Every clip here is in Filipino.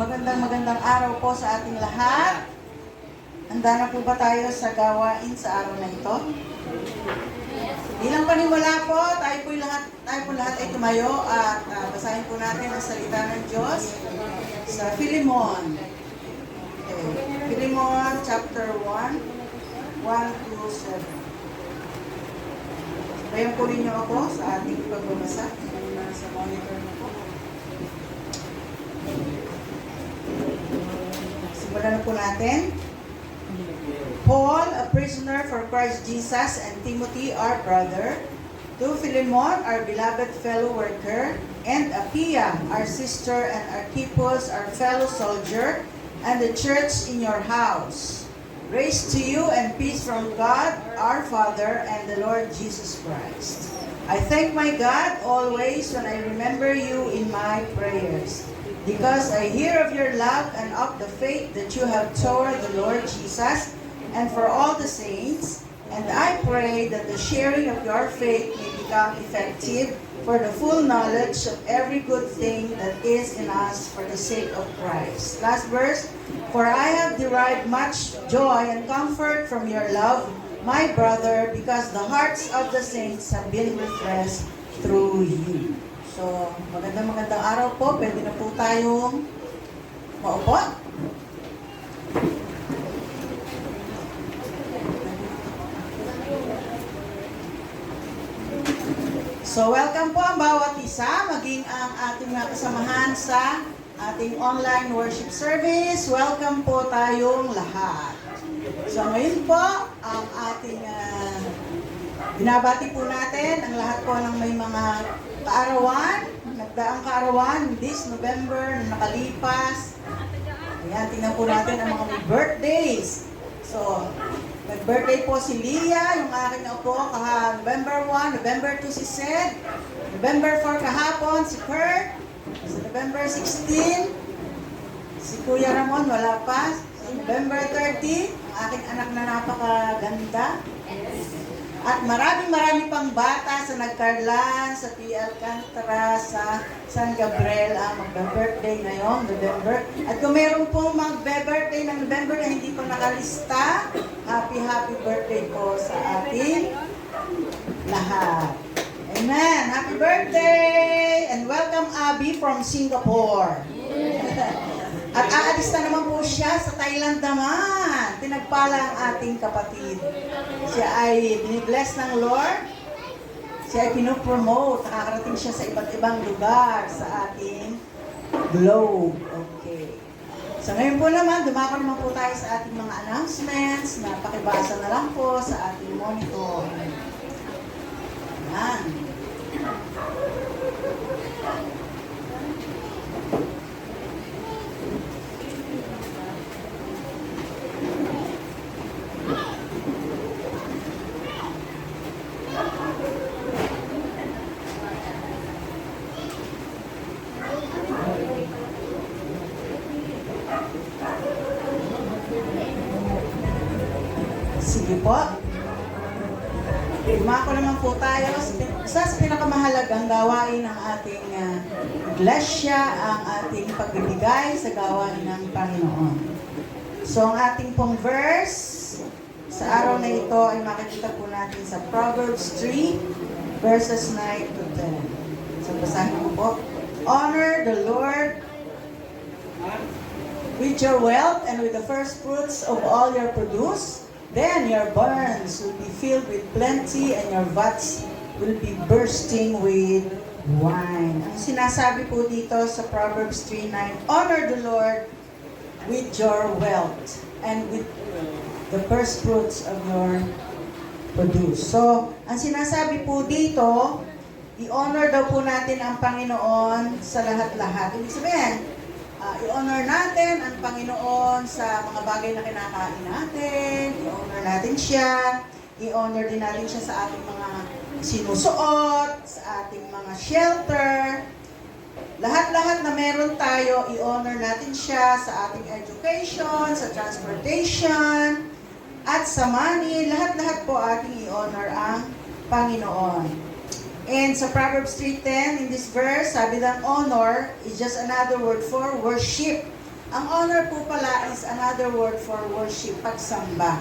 magandang araw po sa ating lahat. Handa na po ba tayo sa gawain sa araw na ito? Bilang panimula po, tayo po lahat ay tumayo at basahin po natin ang salita ng Diyos sa Philemon. Okay. Philemon chapter 1, 1 to 7. Ngayon po ninyo ako sa ating pagbabasa. Sa monitor na po. Simulan na po natin. Paul, a prisoner for Christ Jesus, and Timothy, our brother, to Philemon, our beloved fellow worker, and Apphia, our sister, and Archippus, our fellow soldier, and the church in your house. Grace to you and peace from God, our Father, and the Lord Jesus Christ. I thank my God always when I remember you in my prayers, because I hear of your love and of the faith that you have toward the Lord Jesus and for all the saints, and I pray that the sharing of your faith may become effective for the full knowledge of every good thing that is in us for the sake of Christ. Last verse, for I have derived much joy and comfort from your love, my brother, because the hearts of the saints have been refreshed through you. So, magandang araw po. Pwede na po tayong maupo. So, welcome po ang bawat isa, maging ang ating mga kasamahan sa ating online worship service. Welcome po tayong lahat. So, ngayon po, ang ating binabati po natin ang lahat po ng may mga kaarawan, nagdaang kaarawan this November na nakalipas. Ayan, tingnan po natin ang mga may birthdays. So, nag-birthday po si Leah, yung aking apo, November 1, November 2 si Sed, November 4 kahapon si Kurt, sa November 16, si Kuya Ramon, wala pa, November 30, ang aking anak na napakaganda. At marami pang bata sa Nagcarlan, sa P. Alcantara, sa San Gabriel ang magbe-birthday ngayong November. At kung meron pong magbe-birthday ng November na hindi pa nakalista, happy birthday po sa ating lahat. Amen! Happy birthday! And welcome Abby from Singapore. At aalis na naman po siya sa Thailand naman. Pinagpala ang ating kapatid. Siya ay binibless ng Lord. Siya ay pinopromote. Nakakarating siya sa iba't ibang lugar sa ating globe. Okay. So ngayon po naman, dumako naman po tayo sa ating mga announcements na pakibasa na lang po sa ating monitor. Ayan. Sige po. Dumako naman po tayo sa pinakamahalagang gawain ng ating iglesia, ang ating pagbibigay sa gawain ng Panginoon. So, ang ating pong verse sa araw na ito ay makikita po natin sa Proverbs 3, verses 9 to 10. So, basahin ko po. Honor the Lord with your wealth and with the first fruits of all your produce. Then your barns will be filled with plenty and your vats will be bursting with wine. Ang sinasabi po dito sa Proverbs 3:9, honor the Lord with your wealth and with the first fruits of your produce. So, ang sinasabi po dito, i-honor daw po natin ang Panginoon sa lahat-lahat. Ibig sabihin, i-honor natin ang Panginoon sa mga bagay na kinakain natin, i-honor natin siya, i-honor din natin siya sa ating mga sinusuot, sa ating mga shelter. Lahat-lahat na meron tayo, i-honor natin siya sa ating education, sa transportation, at sa money. Lahat-lahat po ating i-honor ang Panginoon. And sa Proverbs 3:10, in this verse, sabi ng honor is just another word for worship. Ang honor po pala is another word for worship, pagsamba.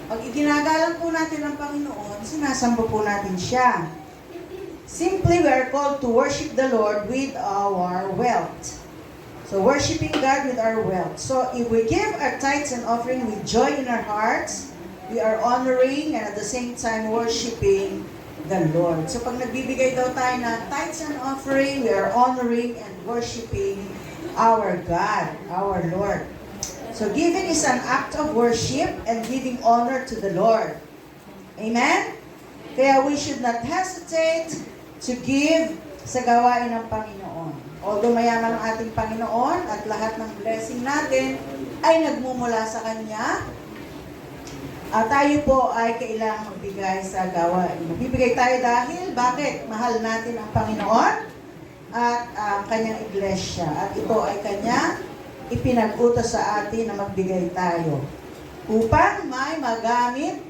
Pag iginagalang po natin ang Panginoon, sinasamba po natin siya. Simply, we are called to worship the Lord with our wealth. So, worshiping God with our wealth. So, if we give our tithes and offering with joy in our hearts, we are honoring and at the same time worshiping the Lord. So, pag nagbibigay daw tayo ng tithes and offering, we are honoring and worshiping our God, our Lord. So, giving is an act of worship and giving honor to the Lord. Amen? Kaya we should not hesitate to give sa gawain ng Panginoon. Although mayaman ang ating Panginoon at lahat ng blessing natin ay nagmumula sa Kanya, tayo po ay kailangang magbigay sa gawain. Magbibigay tayo dahil, bakit? Mahal natin ang Panginoon at ang Kanyang iglesia. At ito ay Kanya ipinag-utos sa atin na magbigay tayo upang may magamit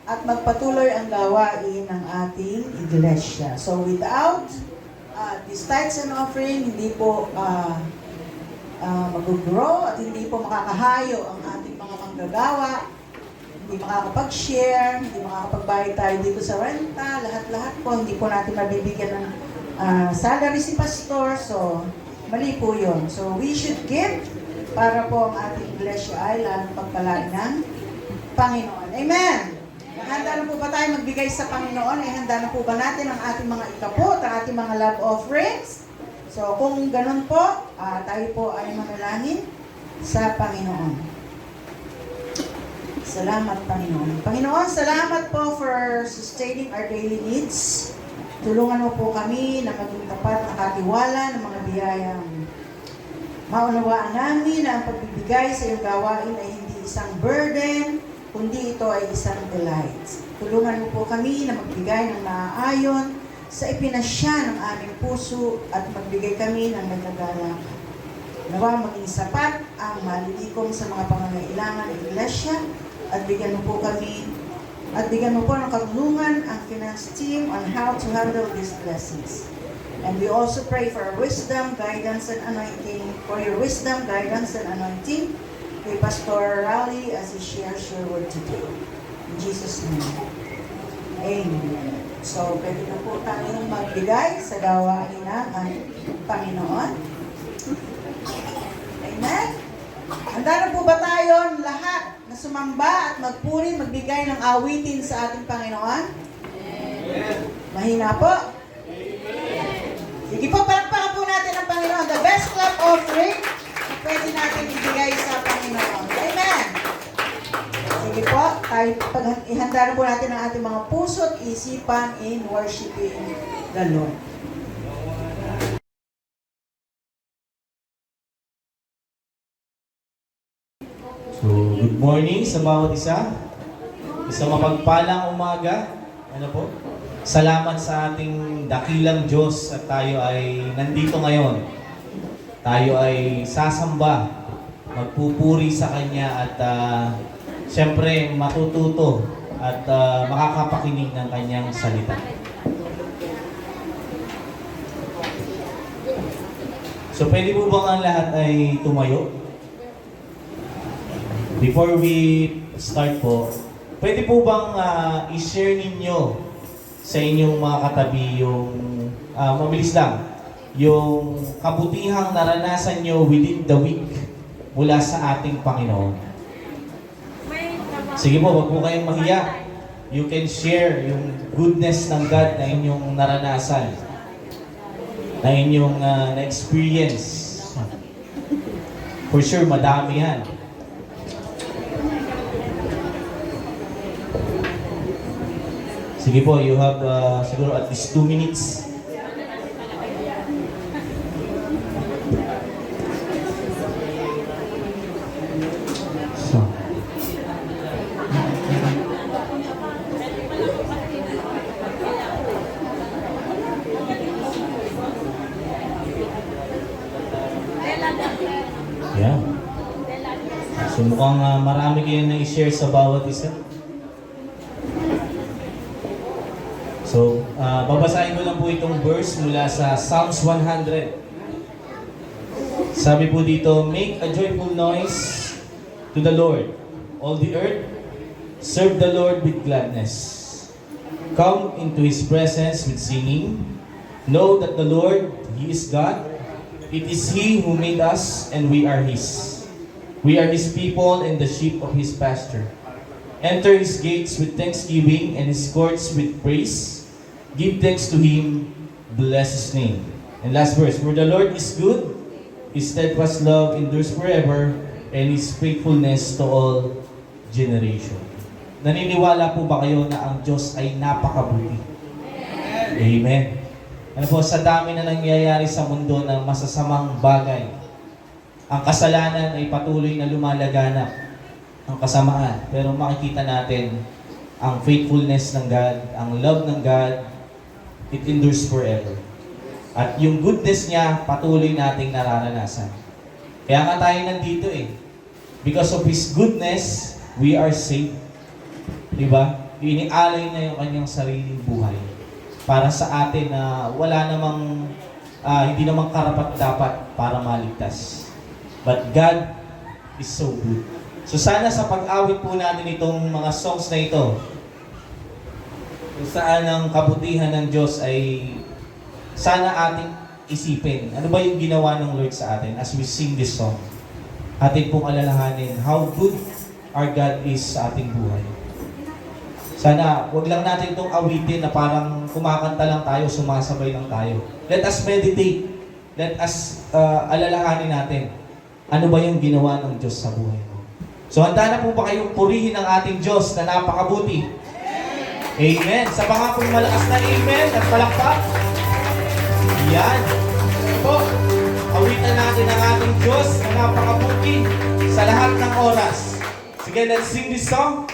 at magpatuloy ang gawain ng ating iglesia. So without these tithes and offering, hindi po mag-grow at hindi po makakahayo ang ating mga manggagawa, hindi makakapag-share, hindi makakapagbayad tayo dito sa renta, lahat-lahat po, hindi po natin mabibigyan ng salary si pastor, so mali po yun. So, we should give para po ang ating iglesia ay lalong pagpalain ng Panginoon. Amen! Handa na po ba tayo magbigay sa Panginoon? Handa na po ba natin ang ating mga ikapot, ang ating mga love offerings? So, kung ganun po, tayo po ay manalangin sa Panginoon. Salamat, Panginoon. Panginoon, salamat po for sustaining our daily needs. Tulungan mo po kami na maging tapat na katiwala ng mga biyayang maunawaan namin na ang pagbibigay sa iyong gawain ay hindi isang burden, kundi ito ay isang delight. Tulungan mo po kami na magbigay ng naaayon sa ipinasya ng aming puso at magbigay kami ng nagagalang. Nawa maging sapat ang malilikom sa mga pangangailangan ng iglesia at bigyan mo po kami at bigyan mo po ng katulungan ang finance team on how to handle these blessings. And we also pray for wisdom, guidance, and anointing, for your wisdom, guidance, and anointing kay Pastor Raleigh as he shares your word today. In Jesus' name. Amen. So, pwede na po tayong magbigay sa gawain ng Panginoon. Amen. Handa na po ba tayo lahat na sumamba at magpuri, magbigay ng awitin sa ating Panginoon? Amen. Mahina po? Amen. Sige po, palakpakan po natin ang Panginoon. The best clap offering na pwede natin ibigay sa Panginoon. Amen. Sige po, ihanda na po natin ang ating mga puso at isipan in worshiping the Lord. So, good morning sa bawat isa. Isang mapagpalang umaga. Ano po? Salamat sa ating dakilang Diyos at tayo ay nandito ngayon. Tayo ay sasamba, magpupuri sa Kanya at siyempre matututo at makakapakinig ng Kanyang salita. So, pwede po bang ang lahat ay tumayo? Before we start po, pwede po bang i-share ninyo sa inyong mga katabi yung, mabilis lang, yung kabutihang naranasan nyo within the week mula sa ating Panginoon? Sige po, wag po kayong mahiya. You can share yung goodness ng God na inyong naranasan, na inyong na-experience. For sure, madami yan. Sige po, you have siguro at least 2 minutes. So. Yeah. So mukhang marami kayo na i-share sa bawat isa. So, babasahin ko lang po itong verse mula sa Psalms 100. Sabi po dito, make a joyful noise to the Lord, all the earth. Serve the Lord with gladness. Come into His presence with singing. Know that the Lord, He is God. It is He who made us, and we are His. We are His people and the sheep of His pasture. Enter His gates with thanksgiving and His courts with praise. Give thanks to Him. Bless His name. And last verse, for the Lord is good. His steadfast love endures forever, and His faithfulness to all generation. Naniniwala po ba kayo na ang Diyos ay napakabuti? Amen. Ano po, sa dami na nangyayari sa mundo ng masasamang bagay, ang kasalanan ay patuloy na lumalaganap, ang kasamaan. Pero makikita natin ang faithfulness ng God, ang love ng God, it endures forever. At yung goodness niya, patuloy nating nararanasan. Kaya nga tayo nandito eh. Because of His goodness, we are saved. Diba? Inialay na yung kanyang sariling buhay para sa atin na wala namang, hindi namang karapat-dapat para maligtas. But God is so good. So sana sa pag-awit po natin itong mga songs na ito, kung saan ang kabutihan ng Diyos ay sana ating isipin. Ano ba yung ginawa ng Lord sa atin as we sing this song? Atin pong alalahanin how good our God is sa ating buhay. Sana, wag lang natin itong awitin na parang kumakanta lang tayo, sumasabay lang tayo. Let us meditate. Let us alalahanin natin. Ano ba yung ginawa ng Diyos sa buhay mo? So, handa na po ba kayong purihin ang ating Diyos na napakabuti? Amen. Sa pangakong malakas na amen at palakpak. Yan. Ito po, awitan natin ang ating Diyos na napakabuti sa lahat ng oras. Sige, let's sing this song.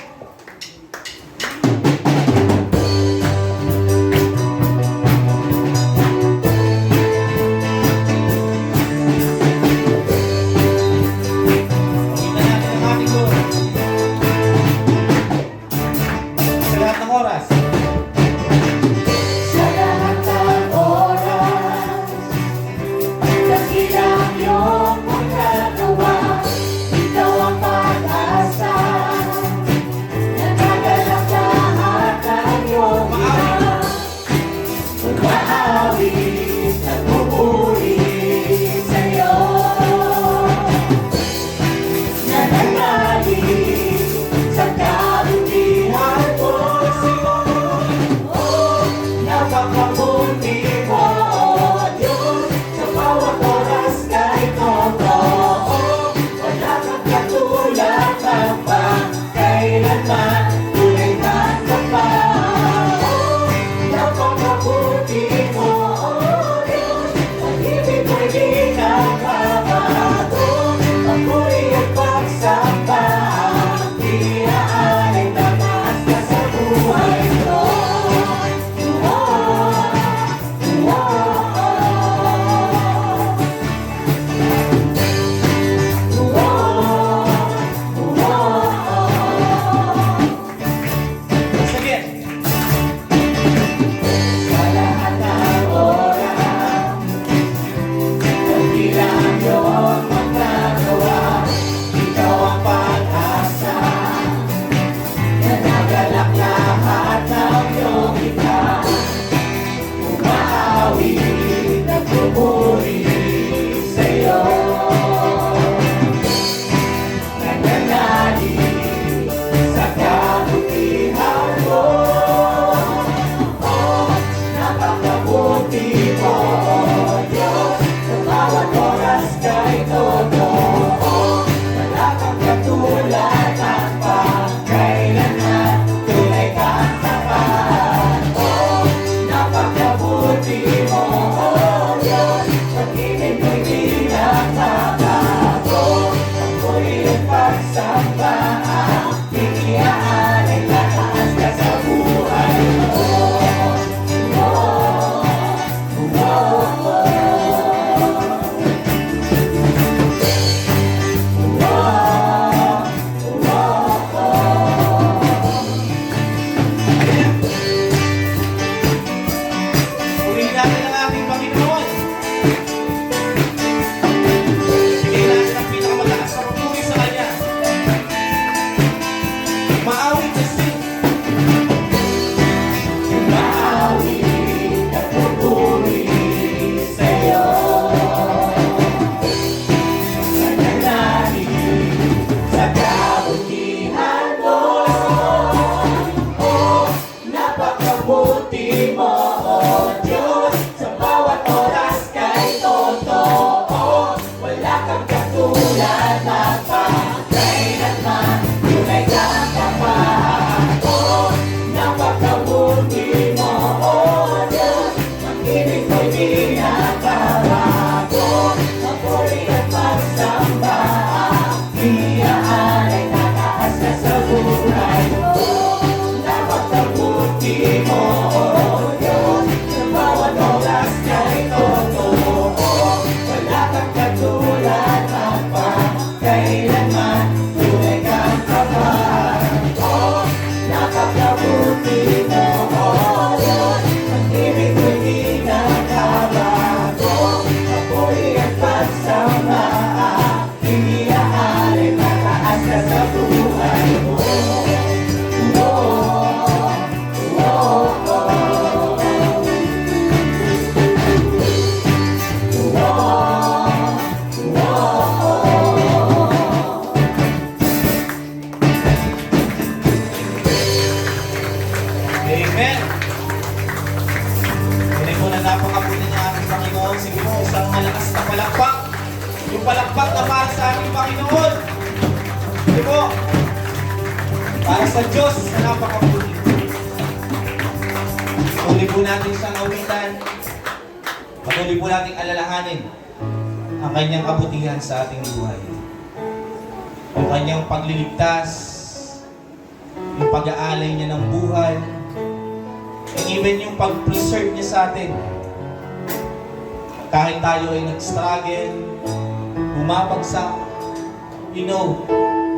kabutihan mo. Pag-ibig ko'y di nakabago. Apoy at pagsamaan, iniaalay mataas ka sa buhay mo. Amen! Hindi mo na napakabuti ng ating Panginoon. Sige mo, isang malakas na palakpak. Yung palakpak na para sa ating Panginoon. Sige mo, para sa Diyos na napakabuti. Patuloy po natin siyang awitan. Patuloy po natin alalahanin ang kanyang kabutihan sa ating buhay. Yung kanyang pagliligtas, yung pag-aalay niya ng buhay, and even yung pag-preserve niya sa atin. Kahit tayo ay nag-struggle, bumabagsak,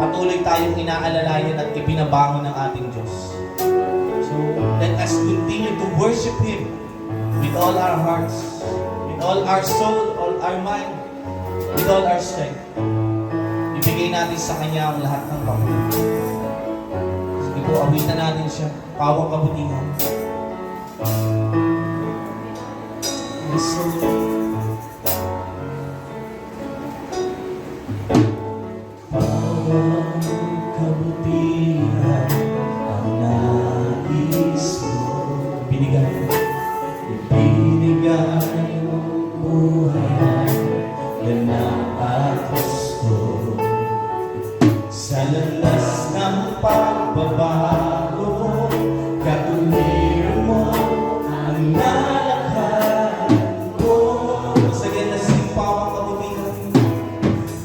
patuloy tayong inaalalayan at ipinabangon ng ating Diyos. So, let us continue to worship Him with all our hearts, with all our soul, all our mind, with all our strength. Ibigay natin sa Kanya ang lahat ng Panginoon. Sige po, awitan natin siya, pawang kabutihan. Yes, Lord. Pawang kabutihan ang nais mo. Ibinigay mong buhay na at gusto. Sa landas ng pagbabago, katuwiran mo ang nalakhan ko. Sa ganasing pawang kabutihan,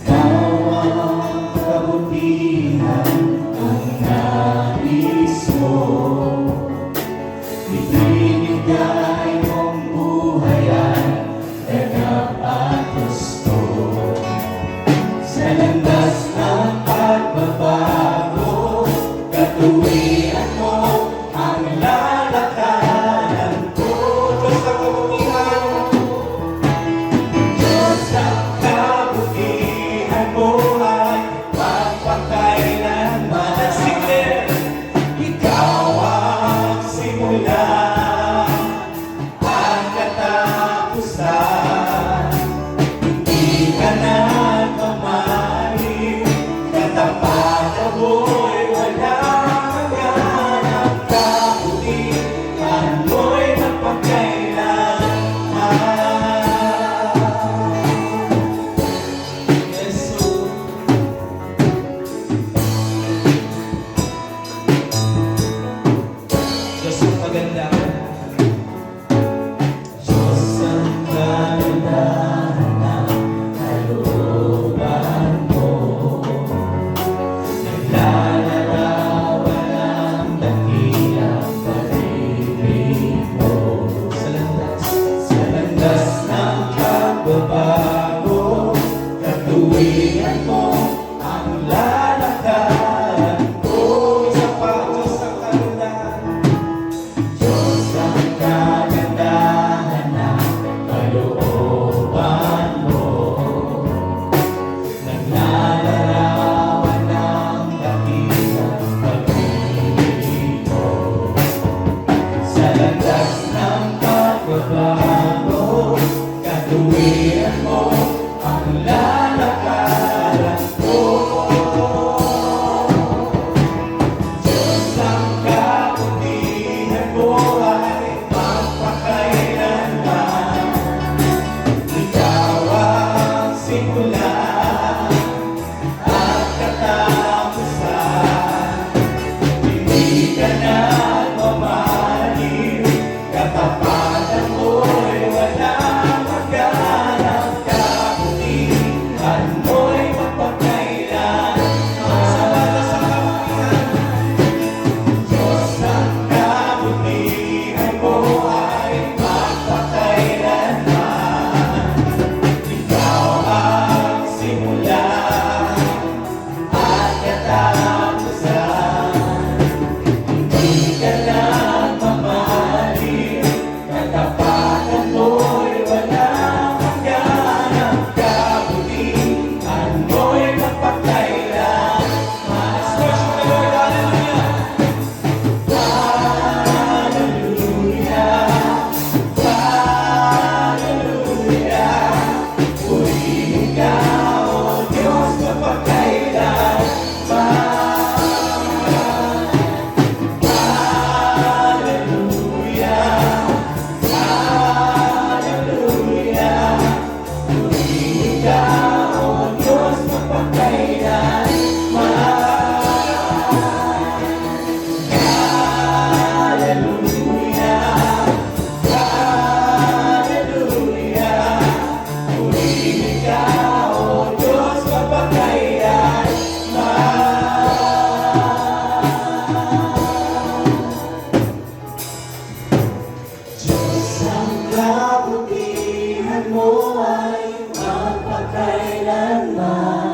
pawang kabutihan ang nais mo. Ibinigay mong buhayan, ganap at gusto. Sa landas ng pagbabago, katuwiran mo ang lalakaran ko. Diyos ang kabutihan, Diyos ang kabutihan mo ay magpakailanman. At sige, ikaw ang simula ang katapusan. Hindi ka na mamahalin, katapatan mo'y walang hanggan. Ang kabutihan mo'y magpakailanman. Yes, Lord. Diyos ang maganda. Diyos ang ganda ng kalooban mo. Naglalarawan ang dakilang pag-ibig mo. Sa landas ng pagbabago, katuwiran mo ang lalakaran ko. Isa pa, Diyos ang kagandahan. Diyos nagmamahal, katapatan mo'y walang hanggan, kabutihan mo'y mapagkailanman. Let's worship the Lord, hallelujah!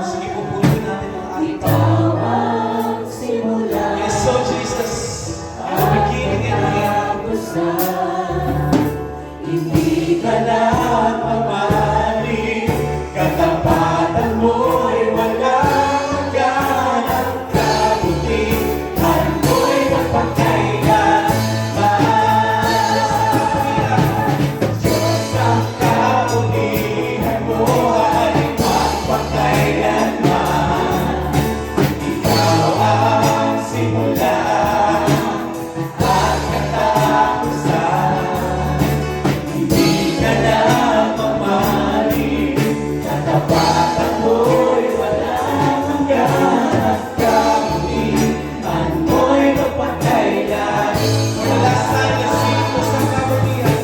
Sige po, pulutin natin ang ating Panginoon. Yes, so Jesus, the beginning and the end. Hindi ka nagmamahal, katapatan mo'y walang hanggan, ang kabutihan mo'y mapagkailanman. Diyos, ang kabutihan mo ay magpakailanman. Ikaw ang simula at katapusan. Hindi ka nagmamahal, katapatan mo'y walang hanggan, at kabutihan mo'y mapagkailanman. For the last time, let's sing Diyos ang kabutihan.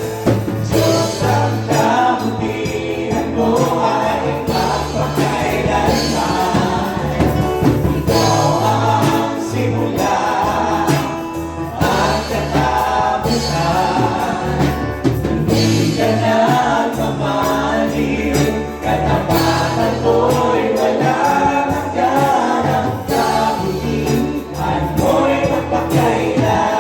Diyos ang kabutihan mo ay magpakailanman. Ikaw ang simula at katapusan. Hindi ka nagmamahal, katapatan mo'y walang hanggan, ang kabutihan mo'y mapagkailanman.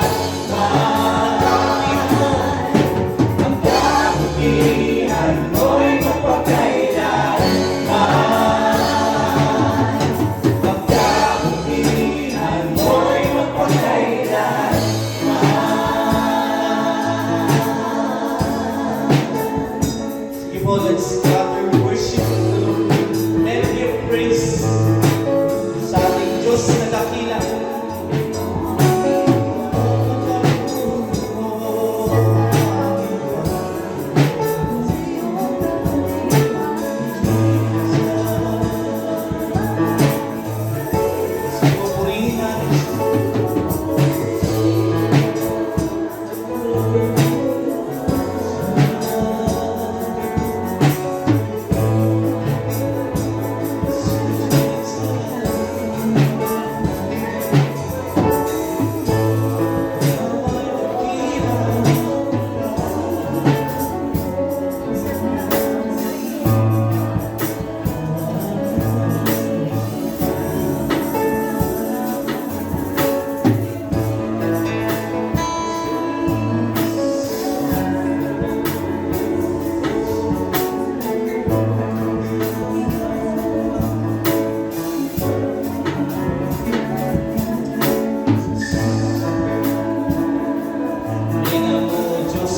Ang kabutihan mo'y mapagkailanman. Ang kabutihan mo'y mapagkailanman. Sige po, let's gather worship the Lord. Melody of praise sa ating Diyos na dakila. Sige po, purihin natin siya. Tingnan mo, Diyos,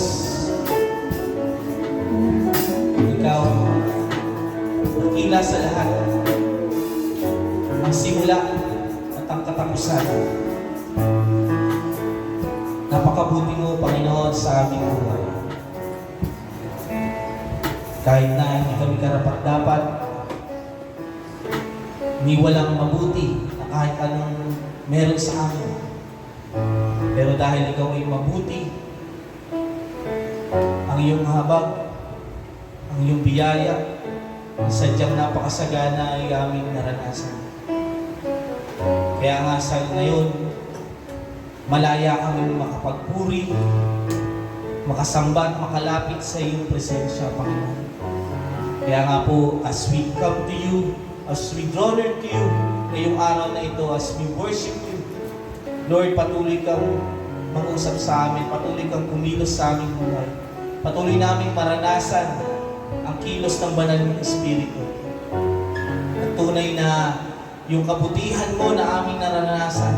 Ikaw, dakila sa lahat, ang simula at ang katapusan. Napakabuti mo, Panginoon, sa aming buhay. Kahit na hindi kami karapat-dapat, ni walang mabuti na kahit anong meron sa amin. Pero dahil ikaw ay mabuti, ang iyong habag, ang iyong biyaya, ang sadyang napakasagana ay aming naranasan. Kaya nga sa ngayon, malaya kami makapagpuri, makasamba at makalapit sa iyong presensya, Panginoon. Kaya nga po, as we come to you, as we draw near to you, ngayong araw na ito, as we worship you, Lord, patuloy kang mangusap sa amin. Patuloy kang kumilos sa aming buhay. Patuloy naming maranasan ang kilos ng banal ng Espiritu. At tunay na yung kabutihan mo na aming naranasan,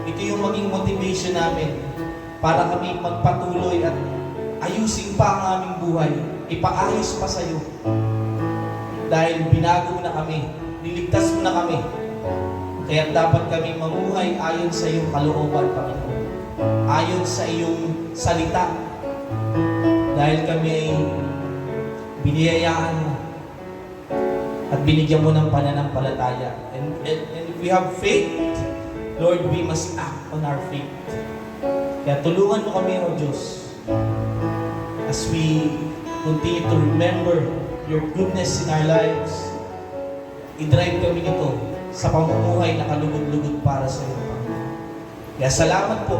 ito yung maging motivation namin para kami magpatuloy at ayusin pa ang aming buhay. Ipaayos pa sa iyo. Dahil binago mo na kami, niligtas mo na kami. Kaya dapat kami mamuhay ayon sa iyong kalooban, Panginoon. Ayon sa iyong salita. Dahil kami ay biniyayaan mo at binigyan mo ng pananampalataya. And if we have faith, Lord, we must act on our faith. Kaya tulungan mo kami, O Diyos, as we continue to remember your goodness in our lives. I-drive kami nito sa pamumuhay na kalugod-lugod para sa iyo, Panginoon. Kaya salamat po.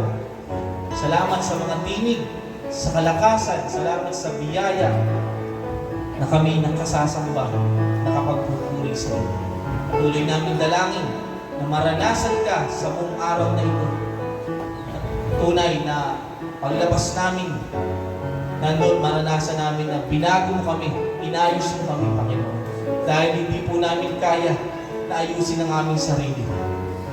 Salamat sa mga tinig, sa kalakasan, salamat sa biyaya na kami nakasasamba, nakapagpupuri sa iyo. Tuloy namin dalangin na maranasan ka sa buong araw na ito. Tunay na paglabas namin, nandun maranasan namin na binago mo kami, inayos mo kami, Panginoon. Dahil hindi po namin kaya na ayusin ang aming sarili.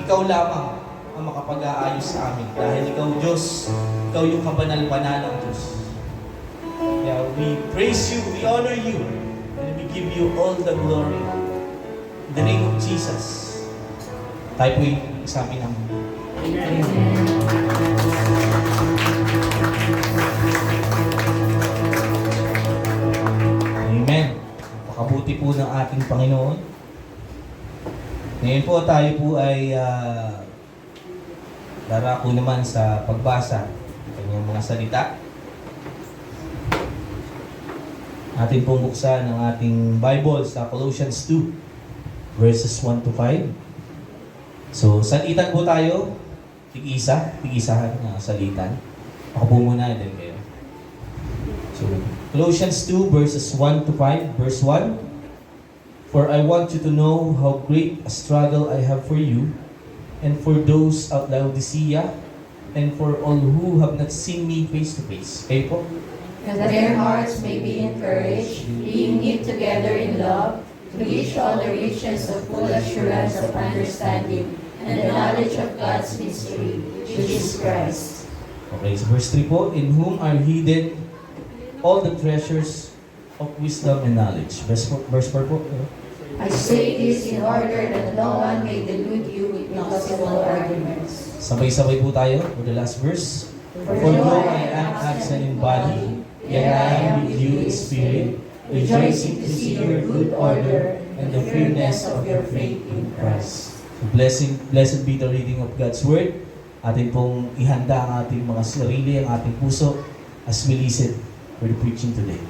Ikaw lamang ang makapag-aayos sa amin. Dahil ikaw, Diyos, ikaw yung kabanal-banal ng Diyos. Kaya we praise you, we honor you, and we give you all the glory. In the name of Jesus, tayo po yung sabi namin. Amen. Pakabuti po ng ating Panginoon. Ngayon po tayo po ay darako naman sa pagbasa ng kanyang mga salita. Atin pong buksan ang ating Bible sa Colossians 2, verses 1 to 5. So, salitan po tayo. Tig-isahan na salitan. Ako po muna, din kayo. So, Colossians 2, verses 1 to 5. Verse 1, "For I want you to know how great a struggle I have for you, and for those at Laodicea, and for all who have not seen me face to face." Kayo po? That their hearts may be encouraged, being knit together in love, to reach all the riches of full assurance of understanding, and the knowledge of God's mystery, which is Christ. Okay, so verse 3 po, "In whom are hidden all the treasures of wisdom and knowledge." Verse 4 po. I say this in order that no one may delude you with impossible arguments. Sabay-sabay po tayo for the last verse. "For though I am absent in body, yet I am with you in spirit, rejoicing to see your good order and the firmness of your faith in Christ." So blessed be the reading of God's Word. Atin pong ihanda ang ating mga sarili, ang ating puso as we listen for the preaching today.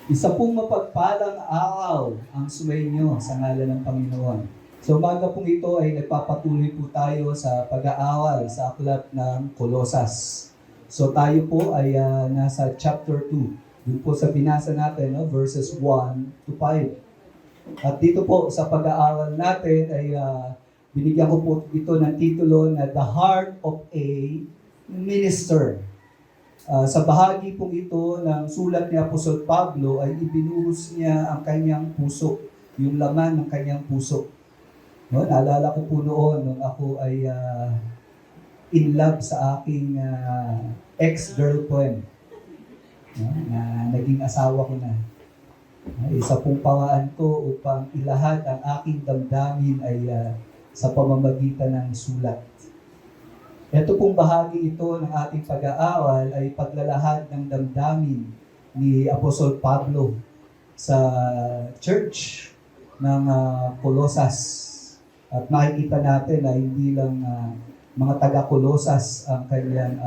Isa pong mapagpalang araw ang sumainyo sa ngalan ng Panginoon. So umaga pong ito ay nagpapatuloy po tayo sa pag-aaral sa aklat ng Kolosas. So tayo po ay nasa chapter 2. Doon po sa binasa natin, verses 1 to 5. At dito po sa pag-aaral natin ay binigyan ko po ito ng titulo na The Heart of a Minister. Sa bahagi pong ito ng sulat ni Apostol Pablo ay ibinuhos niya ang kanyang puso, yung laman ng kanyang puso. No, naalala ko po noon nung ako ay in love sa aking ex-girlfriend, no, na naging asawa ko na. Isa pong paraan ko upang ilahad ang aking damdamin ay sa pamamagitan ng sulat. Ito pong bahagi ito ng ating pag-aaral ay paglalahad ng damdamin ni Apostol Pablo sa church ng Colosas. At makikita natin na hindi lang mga taga-Colosas ang kanyang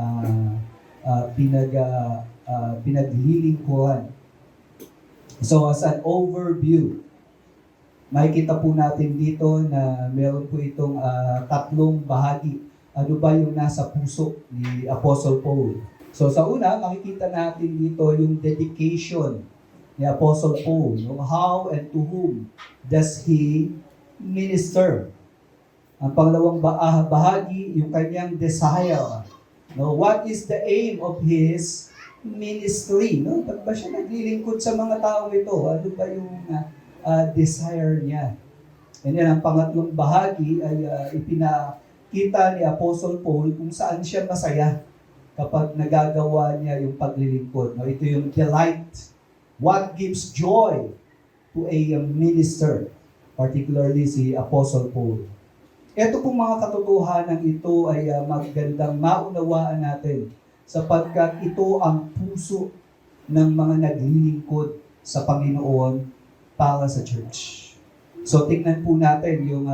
pinaglilingkuran. So as an overview, makikita po natin dito na meron po itong tatlong bahagi. Ano ba yung nasa puso ni Apostle Paul? So sa una, makikita natin dito yung dedication ni Apostle Paul. How and to whom does he minister. Ang pangalawang bahagi, yung kanyang desire. No, what is the aim of his ministry? No, ba't ba siya naglilingkod sa mga taong ito? Ano ba yung desire niya? And then ang pangatlong bahagi ay ipinakita ni Apostle Paul kung saan siya masaya kapag nagagawa niya yung paglilingkod. No, ito yung delight. What gives joy to a minister, particularly si Apostle Paul. Ito pong mga katotohanan ito ay magandang maunawaan natin sapagkat ito ang puso ng mga naglilingkod sa Panginoon para sa church. So tingnan po natin yung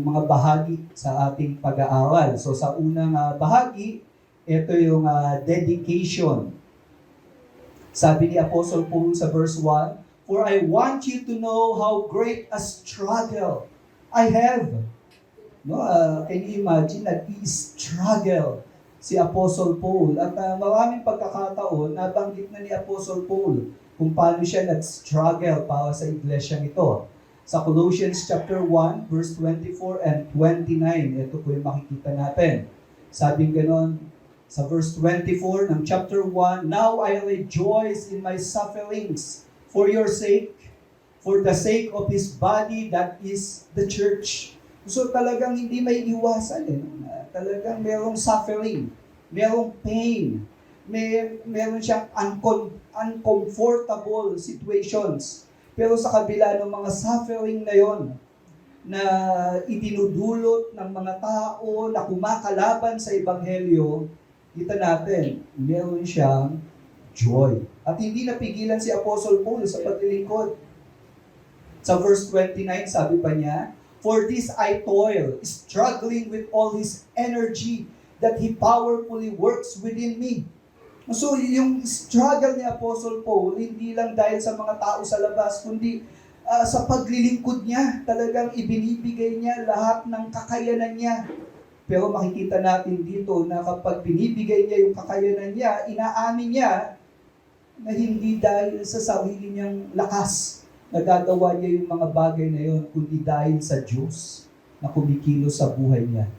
mga bahagi sa ating pag-aaral. So sa unang bahagi, ito yung dedication. Sabi ni Apostle Paul sa verse 1, "For I want you to know how great a struggle I have." No, can you imagine, nag-i-struggle si Apostle Paul. At maraming pagkakataon, nabanggit na ni Apostle Paul kung paano siya nag-struggle para sa iglesyang ito. Sa Colossians chapter 1, verse 24 and 29, ito po yung makikita natin. Sabing ganon, sa verse 24 ng chapter 1, "Now I rejoice in my sufferings for your sake, for the sake of His body, that is the church." So talagang hindi may iwasan talagang merong suffering, merong pain, meron siyang uncomfortable situations. Pero sa kabila ng mga suffering na yon na itinudulot ng mga tao na kumakalaban sa Ebanghelyo, kita natin, meron siyang joy. At hindi napigilan si Apostle Paul sa paglilingkod. Sa verse 29, sabi pa niya, "For this I toil, struggling with all His energy that He powerfully works within me." So, yung struggle ni Apostle Paul, hindi lang dahil sa mga tao sa labas, kundi sa paglilingkod niya, talagang ibinibigay niya lahat ng kakayanan niya. Pero makikita natin dito na kapag binibigay niya yung kakayanan niya, inaamin niya na hindi dahil sa sarili niyang lakas, nagagawa niya yung mga bagay na yun, kundi dahil sa Diyos na kumikilos sa buhay niya.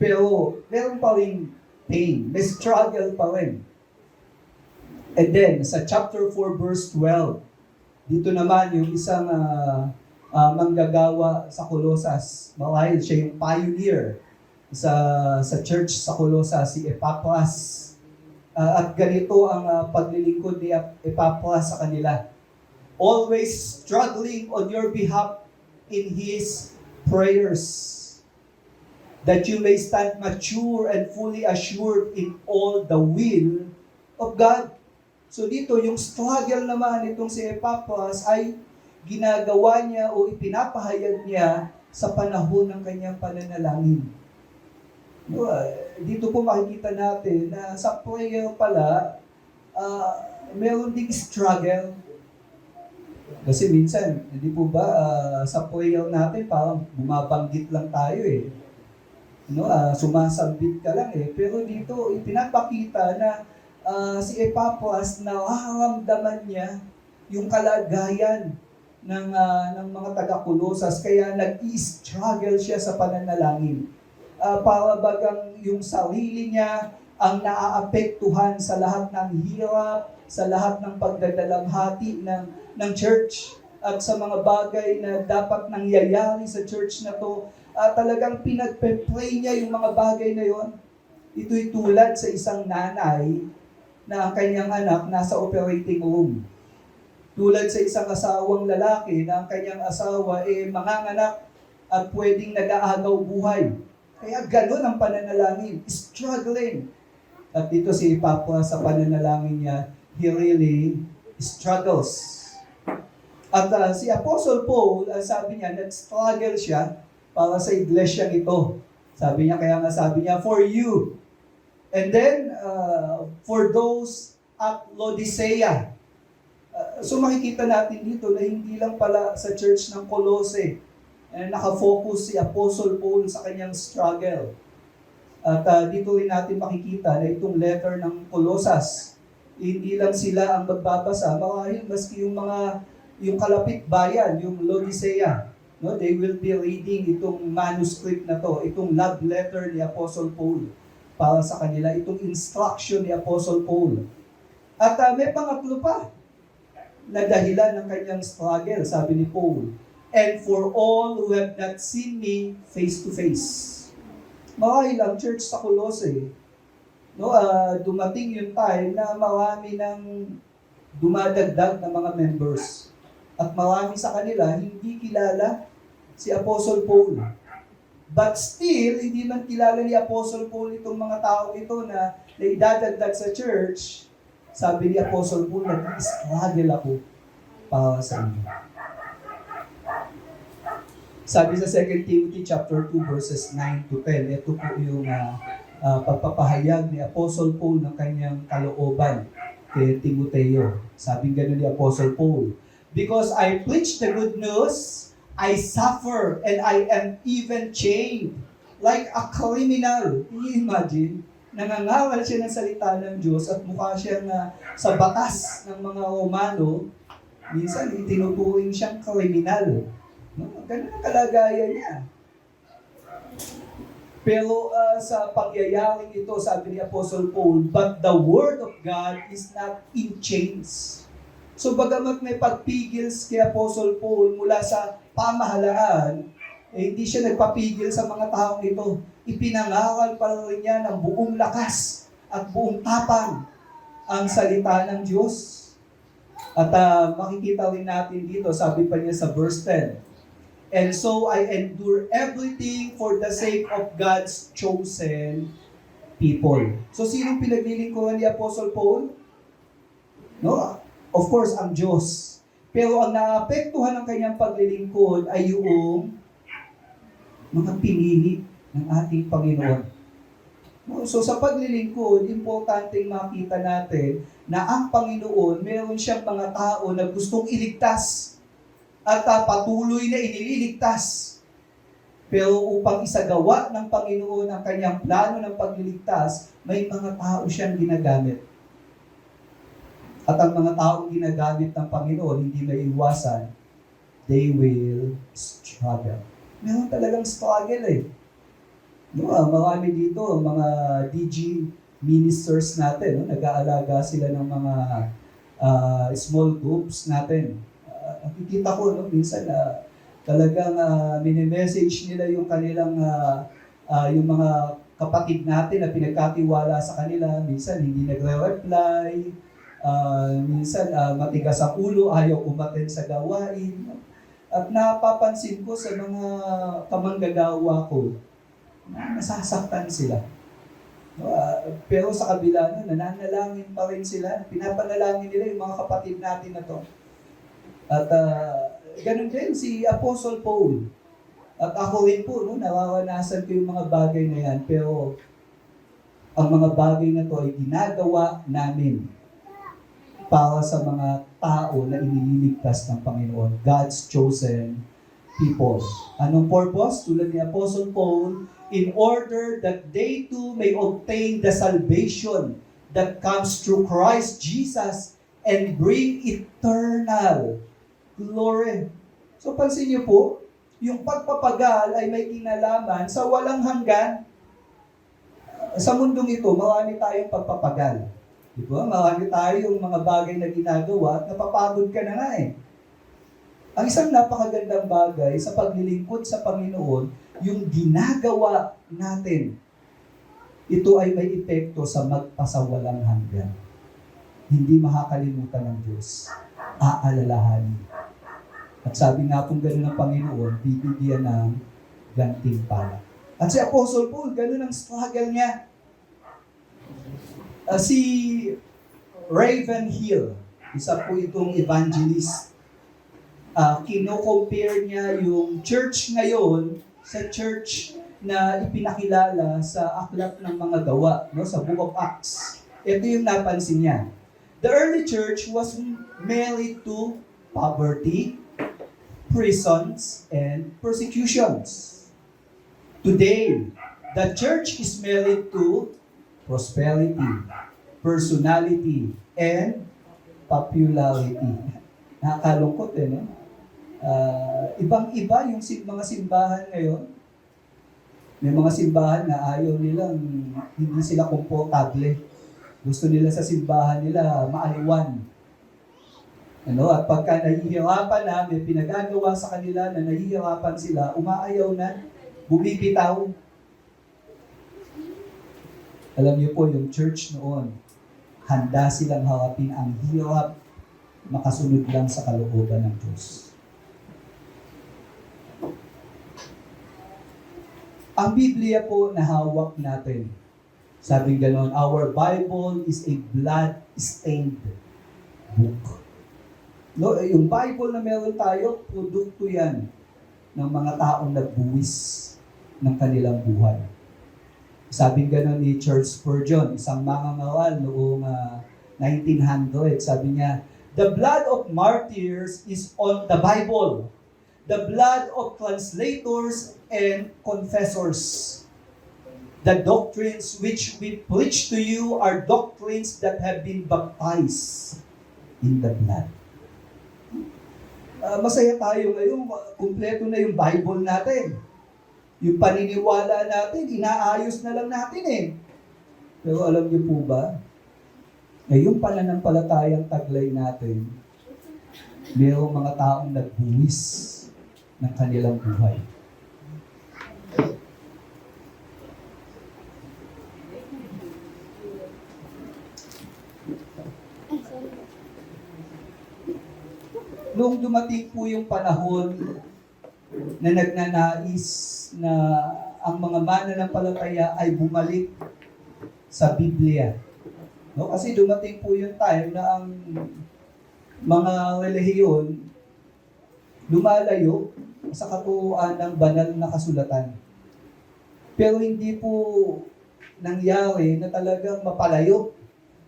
Pero, meron pa rin pain, may struggle pa rin. And then, sa chapter 4, verse 12, dito naman yung isang manggagawa sa Colosas, marahil siya yung pioneer sa church sa Colosas, si Epaphras. At ganito ang paglilingkod ni Epaphras sa kanila. "Always struggling on your behalf in His prayers, that you may stand mature and fully assured in all the will of God." So dito, yung struggle naman itong si Epaphras ay ginagawa niya o ipinapahayag niya sa panahon ng kanyang pananalangin. Dito po makikita natin na sa prayer pala, meron ding struggle. Kasi minsan, hindi po ba, sa prayer natin, parang bumabanggit lang tayo sumasambit ka lang Pero dito, ipinapakita na si Epaphras, nararamdaman niya yung kalagayan ng mga taga-Colosas, kaya nag-i-struggle siya sa pananalangin. Para bagang yung sarili niya ang naaapektuhan sa lahat ng hirap, sa lahat ng pagdadalamhati ng church at sa mga bagay na dapat nangyayari sa church na to. Talagang pinagpe-pray niya yung mga bagay na yon. Ito'y tulad sa isang nanay na ang kanyang anak nasa operating room. Tulad sa isang asawang lalaki na ang kanyang asawa manganganak at pwedeng nag-aagaw buhay. Kaya ganun ang pananalangin, struggling. At dito si Epaphras sa pananalangin niya, he really struggles. At si Apostle Paul, sabi niya, nag-struggle siya para sa iglesia ito. Sabi niya, kaya nga sabi niya, "For you." And then, for those at Laodicea. So makikita natin dito na hindi lang pala sa church ng Colossae nakafocus si Apostle Paul sa kanyang struggle. At dito rin natin makikita na itong letter ng Colosas, hindi lang sila ang magbabasa, marahil maski yung kalapit bayan, yung Laodicea, no, they will be reading itong manuscript na to, itong love letter ni Apostle Paul para sa kanila, itong instruction ni Apostle Paul. At may pangatlo pa na dahilan ng kanyang struggle, sabi ni Paul, and for all who have not seen me face to face. Mga ilang church sa Colossae, no, dumating yung time na marami ng dumadagdag na mga members. At marami sa kanila hindi kilala si Apostle Paul. But still, hindi man kilala ni Apostle Paul itong mga tao ito na idadagdag sa church. Sabi ni Apostle Paul, nag-struggle ako para sa inyo. Sabi sa 2 Timothy chapter 2 verses 9 to 10, ito po yung pagpapahayag ni Apostle Paul ng kanyang kalooban kay Timoteo. Sabi gano'n ni Apostle Paul, because I preach the good news, I suffer and I am even chained like a criminal. Can you imagine? Nangangawal siya ng salita ng Diyos at mukha siya sa batas ng mga Romano, minsan itinuturing siyang kriminal. No? Ganun ang kalagayan niya. Pero sa pangyayaring ito, sabi ni Apostle Paul, but the Word of God is not in chains. So bagamat may pagpigil kay Apostle Paul mula sa pamahalaan, hindi siya nagpapigil sa mga taong ito. Ipinangaral pa rin niya ng buong lakas at buong tapang ang salita ng Diyos. At makikita rin natin dito, sabi pa niya sa verse 10, and so I endure everything for the sake of God's chosen people. So sinong pinaglilingkuran ni Apostle Paul? No? Of course, ang Diyos. Pero ang naapektuhan ng kanyang paglilingkod ay yung mga pinili ng ating Panginoon. No? So sa paglilingkod, importanteng makita natin na ang Panginoon, meron siyang mga tao na gustong iligtas at patuloy na inililigtas. Pero upang isagawa ng Panginoon ang kanyang plano ng pagliligtas, may mga tao siyang ginagamit. At ang mga taong ginagamit ng Panginoon, hindi may iwasan, they will struggle. Meron talagang struggle eh. No, marami dito, mga DG ministers natin, no? Nag-aalaga sila ng mga small groups natin. Nakikita ko, no, minsan talagang mini-message nila yung kanilang, yung mga kapatid natin na pinagkatiwala sa kanila. Minsan hindi nagre-reply, minsan matigas sa ulo, ayaw umattend sa gawain. At napapansin ko sa mga kamanggagawa ko, na nasasaktan sila. Pero sa kabila nun, nananalangin pa rin sila. Pinapanalangin nila yung mga kapatid natin na to. At ganun din si Apostle Paul. At ako rin po, no, nararanasan ko yung mga bagay na yan. Pero ang mga bagay na to ay ginagawa namin para sa mga tao na inililigtas ng Panginoon. God's chosen people. Anong purpose? Tulad ni Apostle Paul, in order that they too may obtain the salvation that comes through Christ Jesus and bring eternal glory. So pansin niyo po, yung pagpapagal ay may kinalaman sa walang hanggan. Sa mundong ito, marami tayong pagpapagal. Diba? Marami tayong mga bagay na ginagawa at napapagod ka na nga eh. Ang isang napakagandang bagay sa paglilingkod sa Panginoon, yung ginagawa natin, ito ay may epekto sa magpasawalang hanggan. Hindi makakalimutan ng Diyos. Aalalahanin. At sabi nga kung gano'n ang Panginoon, bibigyan ng gantimpala. At si Apostle Paul, gano'n ang struggle niya. Si Ravenhill, isa po itong evangelist, kino-compare niya yung church ngayon sa church na ipinakilala sa aklat ng mga gawa, no, sa Book of Acts. Ito yung napansin niya. The early church was married to poverty, prisons, and persecutions. Today, the church is married to prosperity, personality, and popularity. Nakakalungkot no? Ibang-iba yung mga simbahan ngayon. May mga simbahan na ayaw nilang, hindi sila komportable. Gusto nila sa simbahan nila maaliwan. At pagka nahihirapan na, may pinagagawa sa kanila na nahihirapan sila, umaayaw na, bumibitaw. Alam niyo po, yung church noon, handa silang harapin ang hirap, makasunod lang sa kalooban ng Diyos. Ang Biblia po na hawak natin, sabi ganon, our Bible is a blood-stained book. No, yung Bible na meron tayo, produkto yan ng mga taong nagbuwis ng kanilang buhay. Sabi ganon ni Charles Spurgeon, isang mangangaral noong 1900, sabi niya, the blood of martyrs is on the Bible. The blood of translators and confessors. The doctrines which we preach to you are doctrines that have been baptized in the blood. Masaya tayo ngayon, kumpleto na yung Bible natin. Yung paniniwala natin, inaayos na lang natin eh. Pero alam niyo po ba, ngayong pananampalatayang taglay natin, mayroong mga taong nagbuwis ng kanilang buhay. Noong dumating po yung panahon na nagnanais na ang mga mananampalataya ay bumalik sa Biblia. No? Kasi dumating po yung time na ang mga relihiyon lumalayo sa katuruan ng banal na kasulatan. Pero hindi po nangyari na talagang mapalayo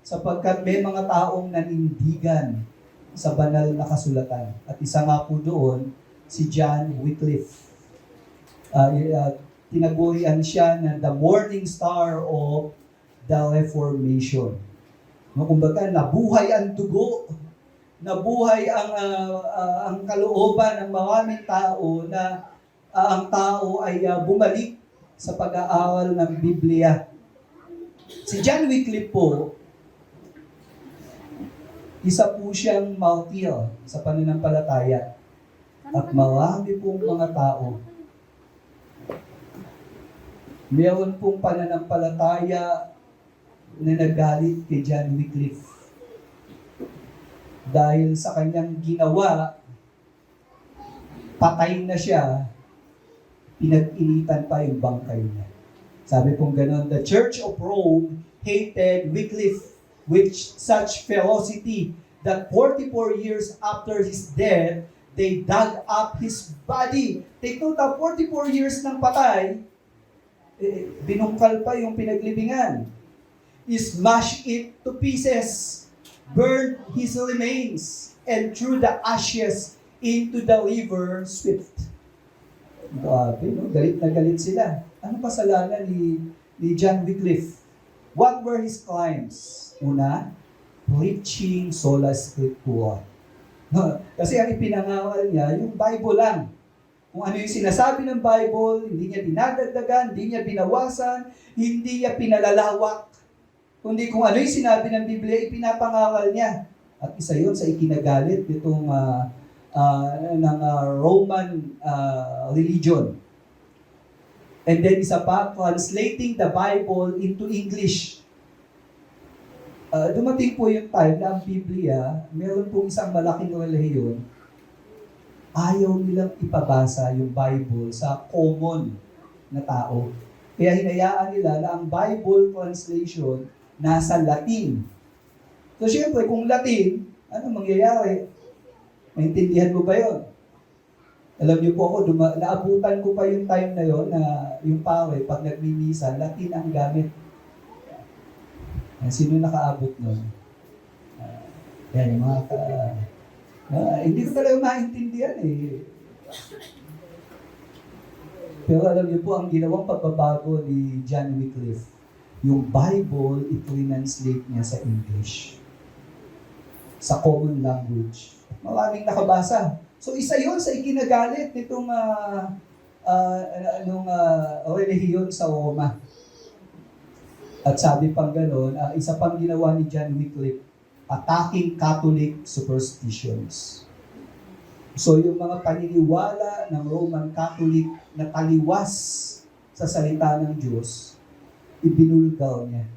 sapagkat may mga taong nanindigan sa banal na kasulatan. At isa nga po doon, si John Wycliffe. Tinagurian siya na the morning star of the Reformation. No, kumbaga, nabuhay ang dugo, nabuhay ang kalooban ng maraming tao na ang tao ay bumalik sa pag-aaral ng Biblia. Si John Wycliffe po, isa po siyang martyr sa pananampalataya. At marami pong mga tao, meron pong pananampalataya na nagalit kay John Wycliffe. Dahil sa kanyang ginawa, patay na siya, pinag-initan pa yung bangkay niya. Sabi pong ganon, the Church of Rome hated Wycliffe with such ferocity that 44 years after his death, they dug up his body. Take note, 44 years ng patay, binungkal pa yung pinaglibingan. Smashed it to pieces, burned his remains, and threw the ashes into the river Swift. Grabe, no? Galit na galit sila. Ano kasalanan ni John Wycliffe? What were his crimes? Una, preaching sola scriptura. No, kasi ang ipinangaral niya, yung Bible lang. Kung ano yung sinasabi ng Bible, hindi niya dinadagdagan, hindi niya binawasan, hindi niya pinalalawak. Kundi kung ano yung sinabi ng Biblia, ipinapangaral niya. At isa yun sa ikinagalit nitong Roman religion. And then isa pa, translating the Bible into English. Dumating po yung time na ang Biblia, meron pong isang malaking relihiyon, ayaw nilang ipabasa yung Bible sa common na tao. Kaya hinayaan nila na ang Bible translation nasa Latin. So syempre, kung Latin, ano mangyayari? Maintindihan mo ba yun? Alam niyo po ako, naabutan ko pa yung time na yon na yung pare, pag nagmimisa, Latin ang gamit. Sino nakaabot nun? Yan, yung mga hindi ko talaga maintindihan eh. Pero alam niyo po, ang ginawang pagbabago ni John Wycliffe, yung Bible, i-translate niya sa English. Sa common language. Maraming nakabasa. So isa yon sa ikinagalit nitong relihiyon sa Roma. At sabi pang gano'n, isa pang ginawa ni John Wycliffe, attacking Catholic superstitions. So yung mga paniniwala ng Roman Catholic na taliwas sa salita ng Diyos, ibinulgaw niya.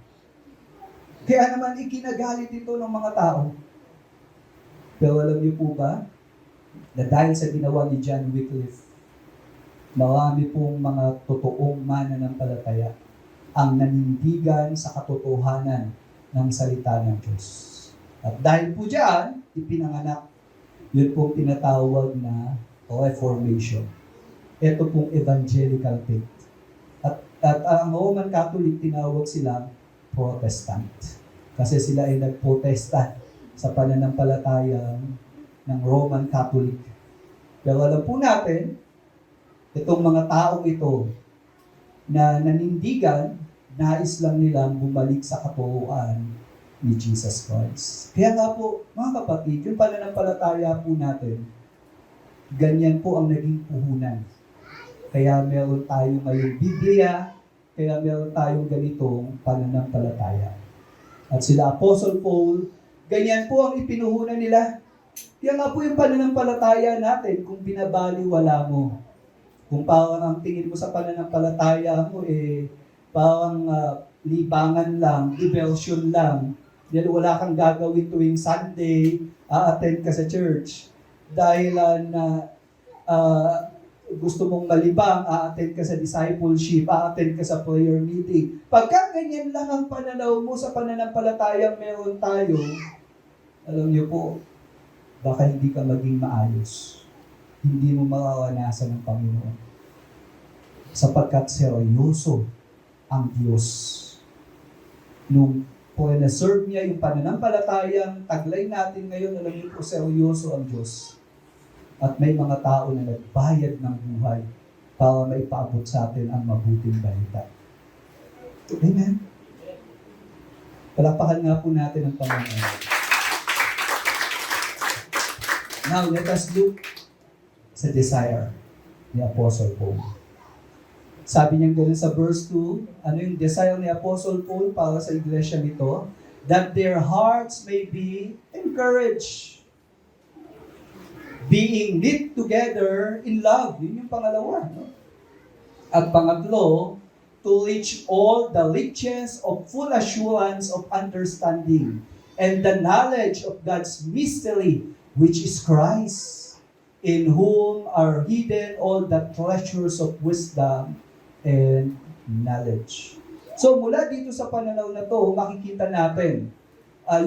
Kaya naman ikinagalit ito ng mga tao. Pero alam niyo po ba, na dahil sa ginawa ni John Wycliffe, marami pong mga totoong mananampalataya ang nanindigan sa katotohanan ng salita ng Diyos. At dahil po diyan, ipinanganak yun pong tinatawag na Reformation. Ito pong evangelical faith. At ang Roman Catholic tinawag silang Protestant. Kasi sila ay nagprotesta sa pananampalataya ng Roman Catholic. Pero alam po natin, itong mga taong ito na nanindigan, nais lang nilang bumalik sa katuruan ni Jesus Christ. Kaya nga po, mga kapatid, yung pananampalataya po natin, ganyan po ang naging puhunan. Kaya meron tayo ngayong Biblia, kaya meron tayong ganitong pananampalataya. At sila Apostle Paul, ganyan po ang ipinuhunan nila. Kaya nga po yung pananampalataya natin, kung binabaliwala mo, kung parang ang tingin mo sa pananampalataya mo, parang libangan lang, diversion lang, dahil wala kang gagawin tuwing Sunday, a-attend ka sa church. Dahil gusto mong malibang, a-attend ka sa discipleship, a-attend ka sa prayer meeting. Pagka ganyan lang ang pananaw mo sa pananampalatayang meron tayo, alam niyo po, baka hindi ka maging maayos. Hindi mo mararanasan ng Panginoon. Sapagkat seryoso ang Diyos. Nung na-serve niya yung pananampalatayang taglay natin ngayon, alam niyo po, seryoso ang Diyos. At may mga tao na nagbayad ng buhay para maipaabot sa atin ang mabuting balita. Amen? Palakpakan nga po natin ang Panginoon. Now, let us look sa desire ni Apostle Paul. Sabi niya gano'n sa verse 2, ano yung desire ni Apostle Paul para sa iglesia nito? That their hearts may be encouraged. Being knit together in love. Yun yung pangalawa. No? At pangatlo, to reach all the riches of full assurance of understanding and the knowledge of God's mystery, which is Christ, in whom are hidden all the treasures of wisdom and knowledge. So mula dito sa pananaw na to, makikita natin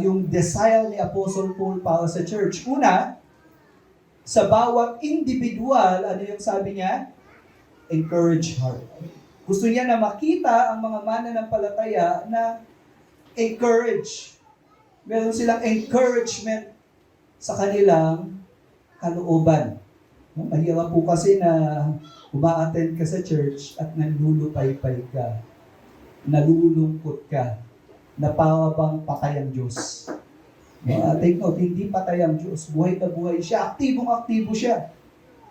yung desire ni Apostle Paul para sa church. Una, sa bawat individual, ano yung sabi niya? Encourage heart. Gusto niya na makita ang mga mananampalataya na encourage. Meron silang encouragement sa kanilang kalooban. Mahirap po kasi na uma-attend ka sa church at nanlulupay-pay ka, nalulungkot ka, na para bang patay ang Diyos. Take note, hindi patay ang Diyos. Buhay na buhay siya. Aktibong-aktibo siya.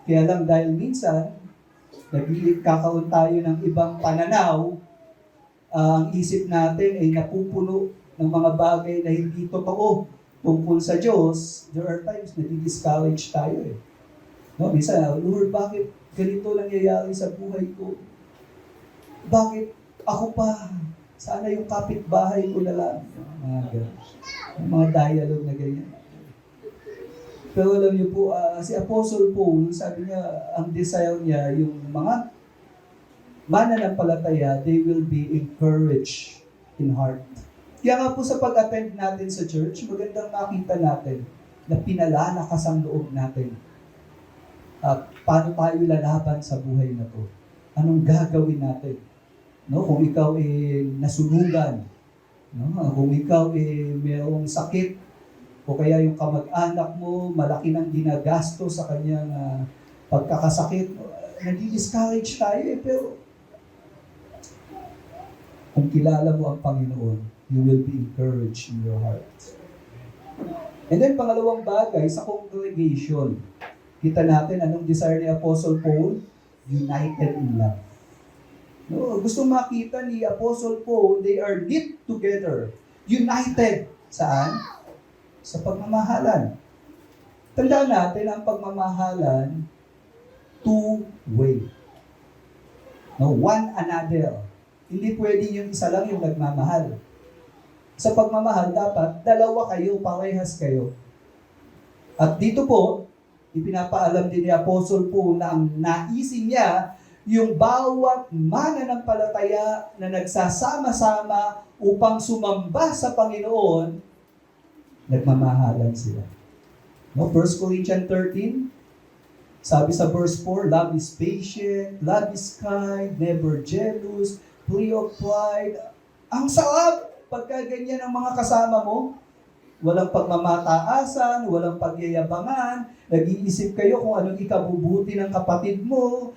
Kaya lang dahil minsan, kakaroon tayo ng ibang pananaw, ang isip natin ay napupuno ng mga bagay na hindi totoo tungkol sa Diyos. There are times na di-discourage tayo eh. No, minsan, Lord, bakit ganito nangyayari sa buhay ko? Bakit ako pa? Sana yung kapitbahay ko na lang. Mga dialogue na ganyan. Pero alam niyo po, si Apostle Paul, sabi niya, ang desire niya, yung mga mananampalataya, they will be encouraged in heart. Kaya nga po sa pag-attend natin sa church, magandang makita natin na pinalalakas ang loob natin. Paano tayo lalaban sa buhay na to? Anong gagawin natin? No, kung ikaw nasunugan, no, kung ikaw mayroong sakit, o kaya yung kamag-anak mo, malaki nang ginagasto sa kanyang pagkakasakit, nadi-discourage tayo pero kung kilala mo ang Panginoon, you will be encouraged in your heart. And then, pangalawang bagay, sa congregation. Kita natin anong desire ni Apostle Paul? United in love. No, gusto makita ni Apostle Paul, they are knit together. United. Saan? Sa pagmamahalan. Tandaan natin, ang pagmamahalan, two-way. No, one another. Hindi pwede yung isa lang yung nagmamahal. Sa pagmamahal, dapat dalawa kayo, parehas kayo. At dito po, ipinapaalam din ni Apostle Paul na ang naisin niya yung bawat mananampalataya na nagsasama-sama upang sumamba sa Panginoon, nagmamahalan sila. No, 1 Corinthians 13, sabi sa verse 4, love is patient, love is kind, never jealous, free of pride. Ang sarap pagka ganyan ang mga kasama mo. Walang pagmamataasan, walang pagyayabangan, nag-iisip kayo kung anong ikabubuti ng kapatid mo,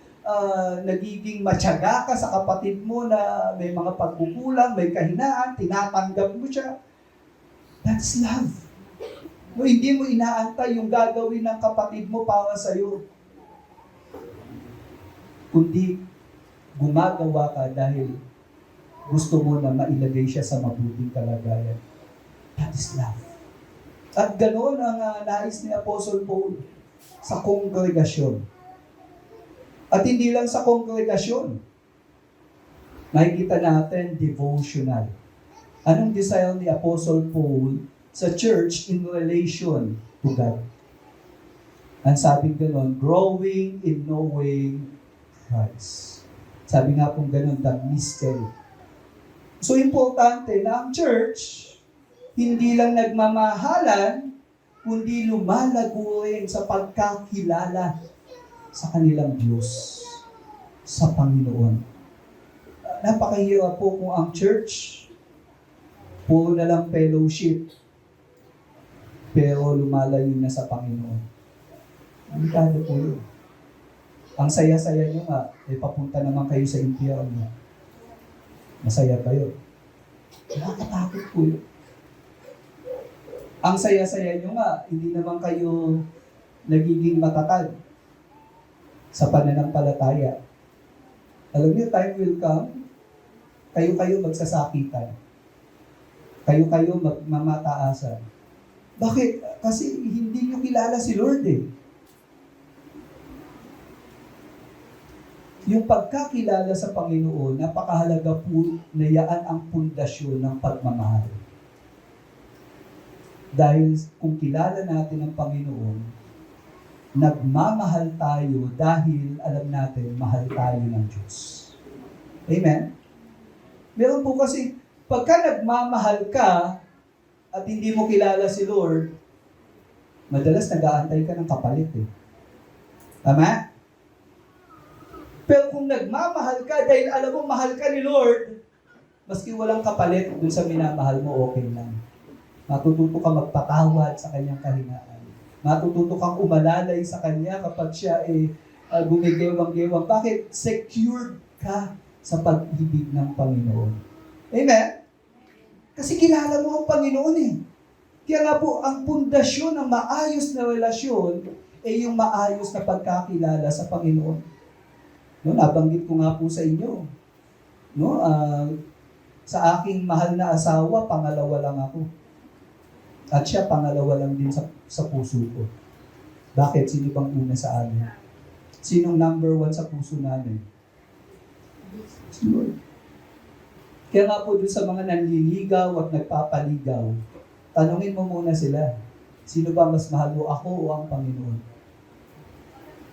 nagiging matyaga ka sa kapatid mo na may mga pagkukulang, may kahinaan, tinatanggap mo siya. That's love. No, hindi mo inaantay yung gagawin ng kapatid mo para sa'yo. Kundi gumagawa ka dahil gusto mo na mailagay siya sa mabuting kalagayan. That is love. At ganoon ang nais ni Apostle Paul sa kongregasyon. At hindi lang sa kongregasyon. Nakikita natin devotional. Anong desire ni Apostle Paul sa church in relation to God? Ang sabi ganoon, growing in knowing Christ. Sabi nga pong ganoon, the mystery. So, importante na ang church, hindi lang nagmamahalan, kundi lumalago rin sa pagkakilala sa kanilang Diyos, sa Panginoon. Napakahirap po kung ang church, puro na lang fellowship, pero lumalayo na sa Panginoon. Delikado po yun. Ang saya-saya nyo nga, papunta naman kayo sa impyerno. Masaya kayo. Nakakatakot po yun. Ang saya-saya nyo nga, hindi naman kayo nagiging matatag sa pananampalataya. Alam niyo, time will come, kayo magsasakitan. Kayo magmamataasan. Bakit? Kasi hindi niyo kilala si Lord eh. Yung pagkakilala sa Panginoon, napakahalaga po na yaan ang pundasyon ng pagmamahal. Dahil kung kilala natin ang Panginoon, nagmamahal tayo dahil alam natin mahal tayo ng Diyos. Amen? Meron po kasi, pagka nagmamahal ka at hindi mo kilala si Lord, madalas nag-aantay ka ng kapalit eh. Tama? Pero kung nagmamahal ka dahil alam mo mahal ka ni Lord, maski walang kapalit dun sa minamahal mo, okay lang. Matututo ka magpatawad sa kanyang kahinaan. Matututo kang umalalay sa kanya kapag siya gumigewang-gewang. Bakit? Secured ka sa pag-ibig ng Panginoon. Amen? Kasi kilala mo ang Panginoon eh. Kaya nga po, ang pundasyon ng maayos na relasyon ay yung maayos na pagkakilala sa Panginoon. No, nabanggit ko nga po sa inyo. No, sa aking mahal na asawa, pangalawa lang ako. At siya, pangalawa lang din sa puso ko. Bakit? Sino bang una sa amin? Sinong number 1 sa puso namin? Si Lord. Kaya nga po dun sa mga nanliligaw at nagpapaligaw, tanungin mo muna sila, sino ba mas mahal mo, ako o ang Panginoon?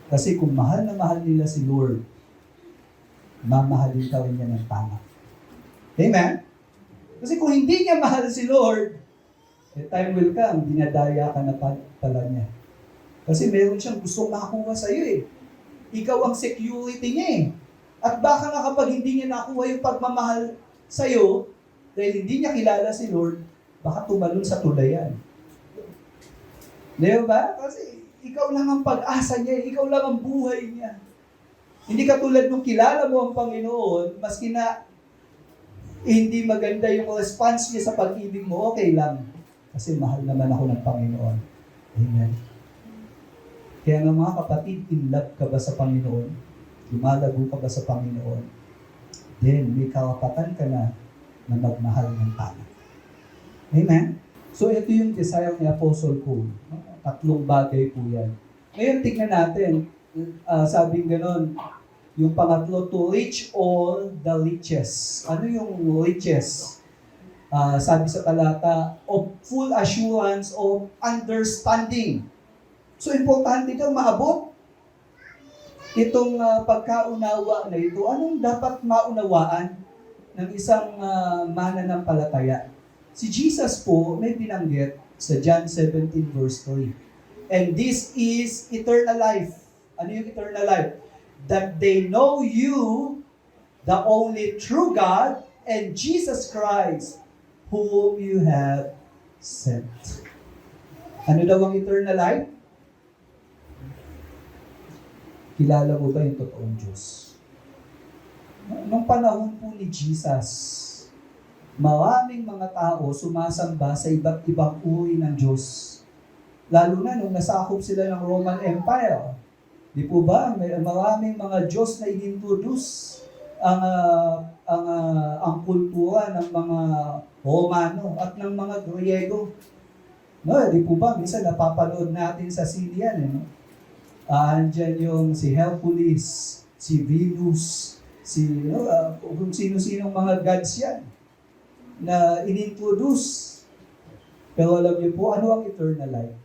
Kasi kung mahal na mahal nila si Lord, mamahalin ka rin niya ng tama. Amen? Kasi kung hindi niya mahal si Lord, time will come, dinadaya ka na pala niya. Kasi meron siyang gustong makuha sa'yo eh. Ikaw ang security niya eh. At baka nga kapag hindi niya nakuha yung pagmamahal sa'yo, dahil hindi niya kilala si Lord, baka tumalon sa tulayan. Di ba? Kasi ikaw lang ang pag-asa niya, ikaw lang ang buhay niya. Hindi katulad nung kilala mo ang Panginoon, maski na hindi maganda yung response niya sa pag-ibig mo, okay lang. Kasi mahal naman ako ng Panginoon. Amen. Kaya nga mga kapatid, in love ka ba sa Panginoon? Lumalago ka ba sa Panginoon? Then, may karapatan ka na magmahal ng tao. Amen? So, ito yung desire ni Apostle Paul. Tatlong bagay po yan. Ngayon, tignan natin. Sabing ganon, yung pangatlo, to reach all the riches. Ano yung riches? Sabi sa talata, of full assurance of understanding. So, importante daw maabot itong pagkaunawa na ito. Anong dapat maunawaan ng isang mananampalataya? Si Jesus po may binanggit sa John 17 verse 3. And this is eternal life. Ano yung eternal life? That they know you, the only true God, and Jesus Christ, whom you have sent. Ano daw ang eternal life? Kilala mo ba yung totoong Diyos? Nung panahon po ni Jesus, maraming mga tao sumasamba sa iba't ibang uri ng Diyos. Lalo na nung nasakop sila ng Roman Empire. Di po ba? Maraming mga Diyos na inintroduce ang kultura ng mga Romano at ng mga Griego. No, di po ba? Minsan napapanood natin sa sine yan. Andyan yung si Hercules, si Venus, kung sino-sinong mga gods yan na inintroduce. Pero alam niyo po, ano ang eternal life?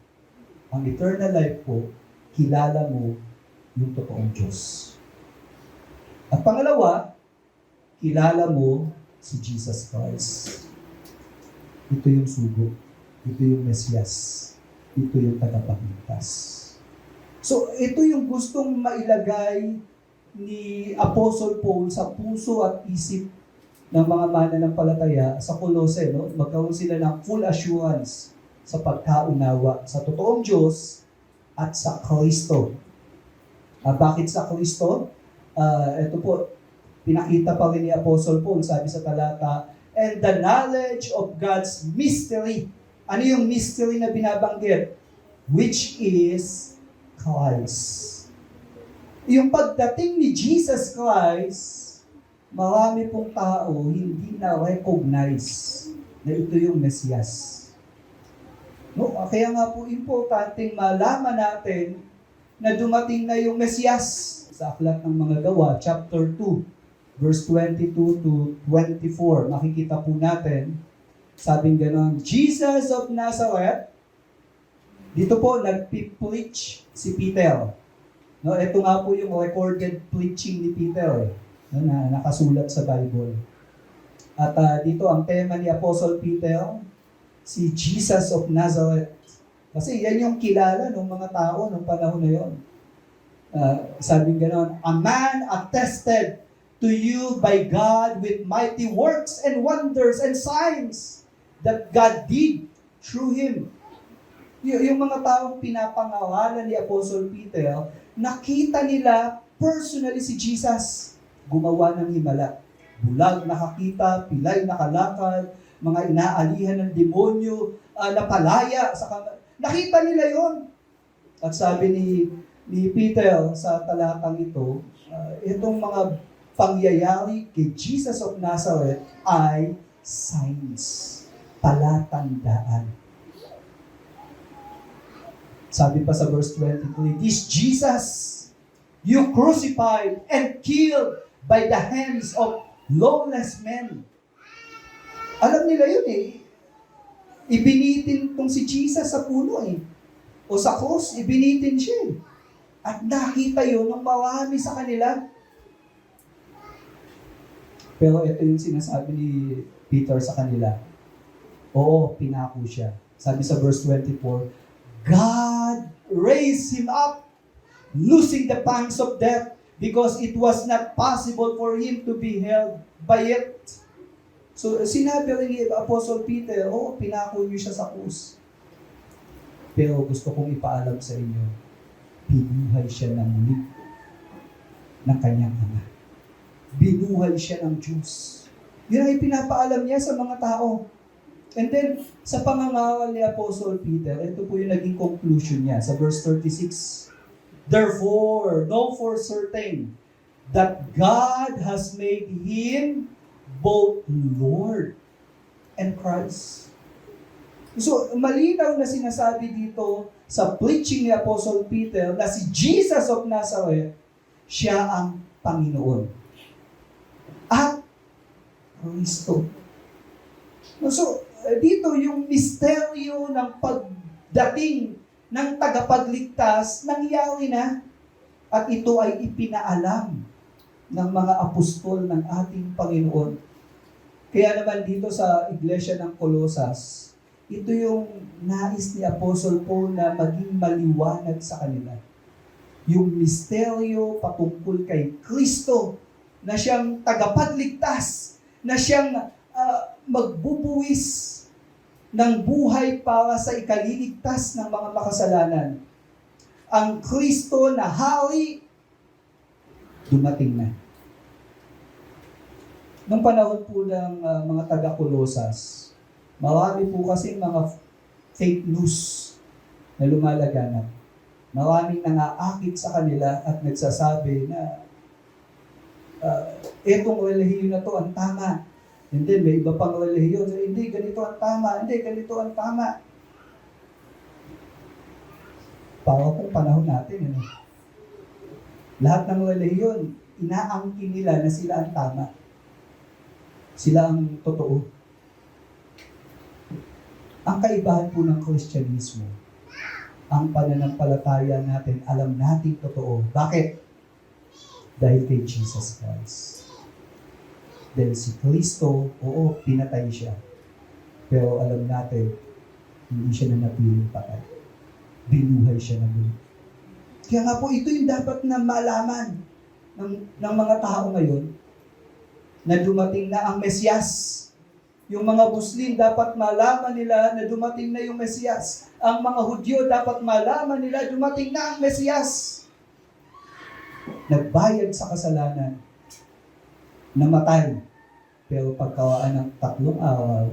Ang eternal life po, kilala mo yung totoong Diyos. At pangalawa, kilala mo si Jesus Christ. Ito yung sugo. Ito yung Mesiyas. Ito yung tagapagligtas. So, ito yung gustong mailagay ni Apostle Paul sa puso at isip ng mga mananampalataya sa Colossae, no? Magkaroon sila ng full assurance sa pagkaunawa sa totoong Diyos at sa Kristo. Bakit sa Kristo? Ito po, pinakita pa rin ni Apostle Paul, sabi sa talata, and the knowledge of God's mystery. Ano yung mystery na binabanggit? Which is Christ. Yung pagdating ni Jesus Christ, marami pong tao hindi na-recognize na ito yung Mesiyas. No? Kaya nga po importanteng malaman natin na dumating na yung Mesiyas. Sa Aklat ng Mga Gawa, chapter 2, verse 22 to 24, makikita po natin, sabing ganon, Jesus of Nazareth. Dito po, nag-preach si Peter. No, ito nga po yung recorded preaching ni Peter, no, na nakasulat sa Bible. At dito, ang tema ni Apostle Peter, si Jesus of Nazareth. Kasi yan yung kilala ng mga tao nung panahon na yon. Sabi ganon, a man attested to you by God with mighty works and wonders and signs that God did through him. Yung mga taong pinapangawalan ni Apostle Peter, nakita nila personally si Jesus gumawa ng himala. Bulag nakakita, pilay nakalakad, mga inaalihan ng demonyo, napalaya. Nakita nila yon. At sabi ni Peter sa talatang ito, itong mga pangyayari kay Jesus of Nazareth ay signs, palatandaan. Sabi pa sa verse 23, this Jesus you crucified and killed by the hands of lawless men. Alam nila yun eh. Ibinitin tong si Jesus sa puno eh. O sa cross, ibinitin siya eh. At nakita yun ng marami sa kanila. Pero ito yung sinasabi ni Peter sa kanila. Oo, pinako siya. Sabi sa verse 24, God raised him up, losing the pangs of death, because it was not possible for him to be held by it. So, sinabi rin ni Apostle Peter, pinako niyo siya sa krus. Pero gusto kong ipaalam sa inyo, binuhay siya ng muli ng kanyang ama. Binuhay siya ng Diyos. Yun ang ipinapaalam niya sa mga tao. And then, sa pangangawal ni Apostle Peter, ito po yung naging conclusion niya sa verse 36. Therefore, know for certain that God has made him both Lord and Christ. So, malinaw na sinasabi dito sa preaching ni Apostle Peter na si Jesus of Nazareth, siya ang Panginoon. At Kristo. So, dito yung misteryo ng pagdating ng tagapagligtas nangyari na at ito ay ipinaalam ng mga apostol ng ating Panginoon. Kaya naman dito sa Iglesia ng Colosas, ito yung nais ni Apostle Paul na maging maliwanag sa kanila. Yung misteryo patungkol kay Kristo na siyang tagapagligtas, na siyang magbubuwis ng buhay para sa ikaliligtas ng mga makasalanan. Ang Kristo na hari, dumating na. Nung panahon po ng mga taga-Kolosas, marami po kasi mga fake news na lumalaganap. Maraming nangaakit sa kanila at nagsasabi na etong relihiyon na to ang tama. And then may iba pang relihiyon, hindi, ganito ang tama, hindi, ganito ang tama. Para pong panahon natin, ano? Lahat ng relihiyon, inaangkin nila na sila ang tama. Sila ang totoo. Ang kaibahan po ng Kristyanismo, ang pananampalataya natin, alam natin totoo. Bakit? Dahil kay Jesus Christ. Dahil si Kristo, oo, pinatay siya. Pero alam natin, hindi siya nanatiling patay. Binuhay siya na muli. Kaya nga po, ito yung dapat na malaman ng mga tao ngayon na dumating na ang Mesiyas. Yung mga Muslim, dapat malaman nila na dumating na yung Mesiyas. Ang mga Hudyo, dapat malaman nila dumating na ang Mesiyas. Nagbayad sa kasalanan, namatay, pero pagkawaan ng 3 araw,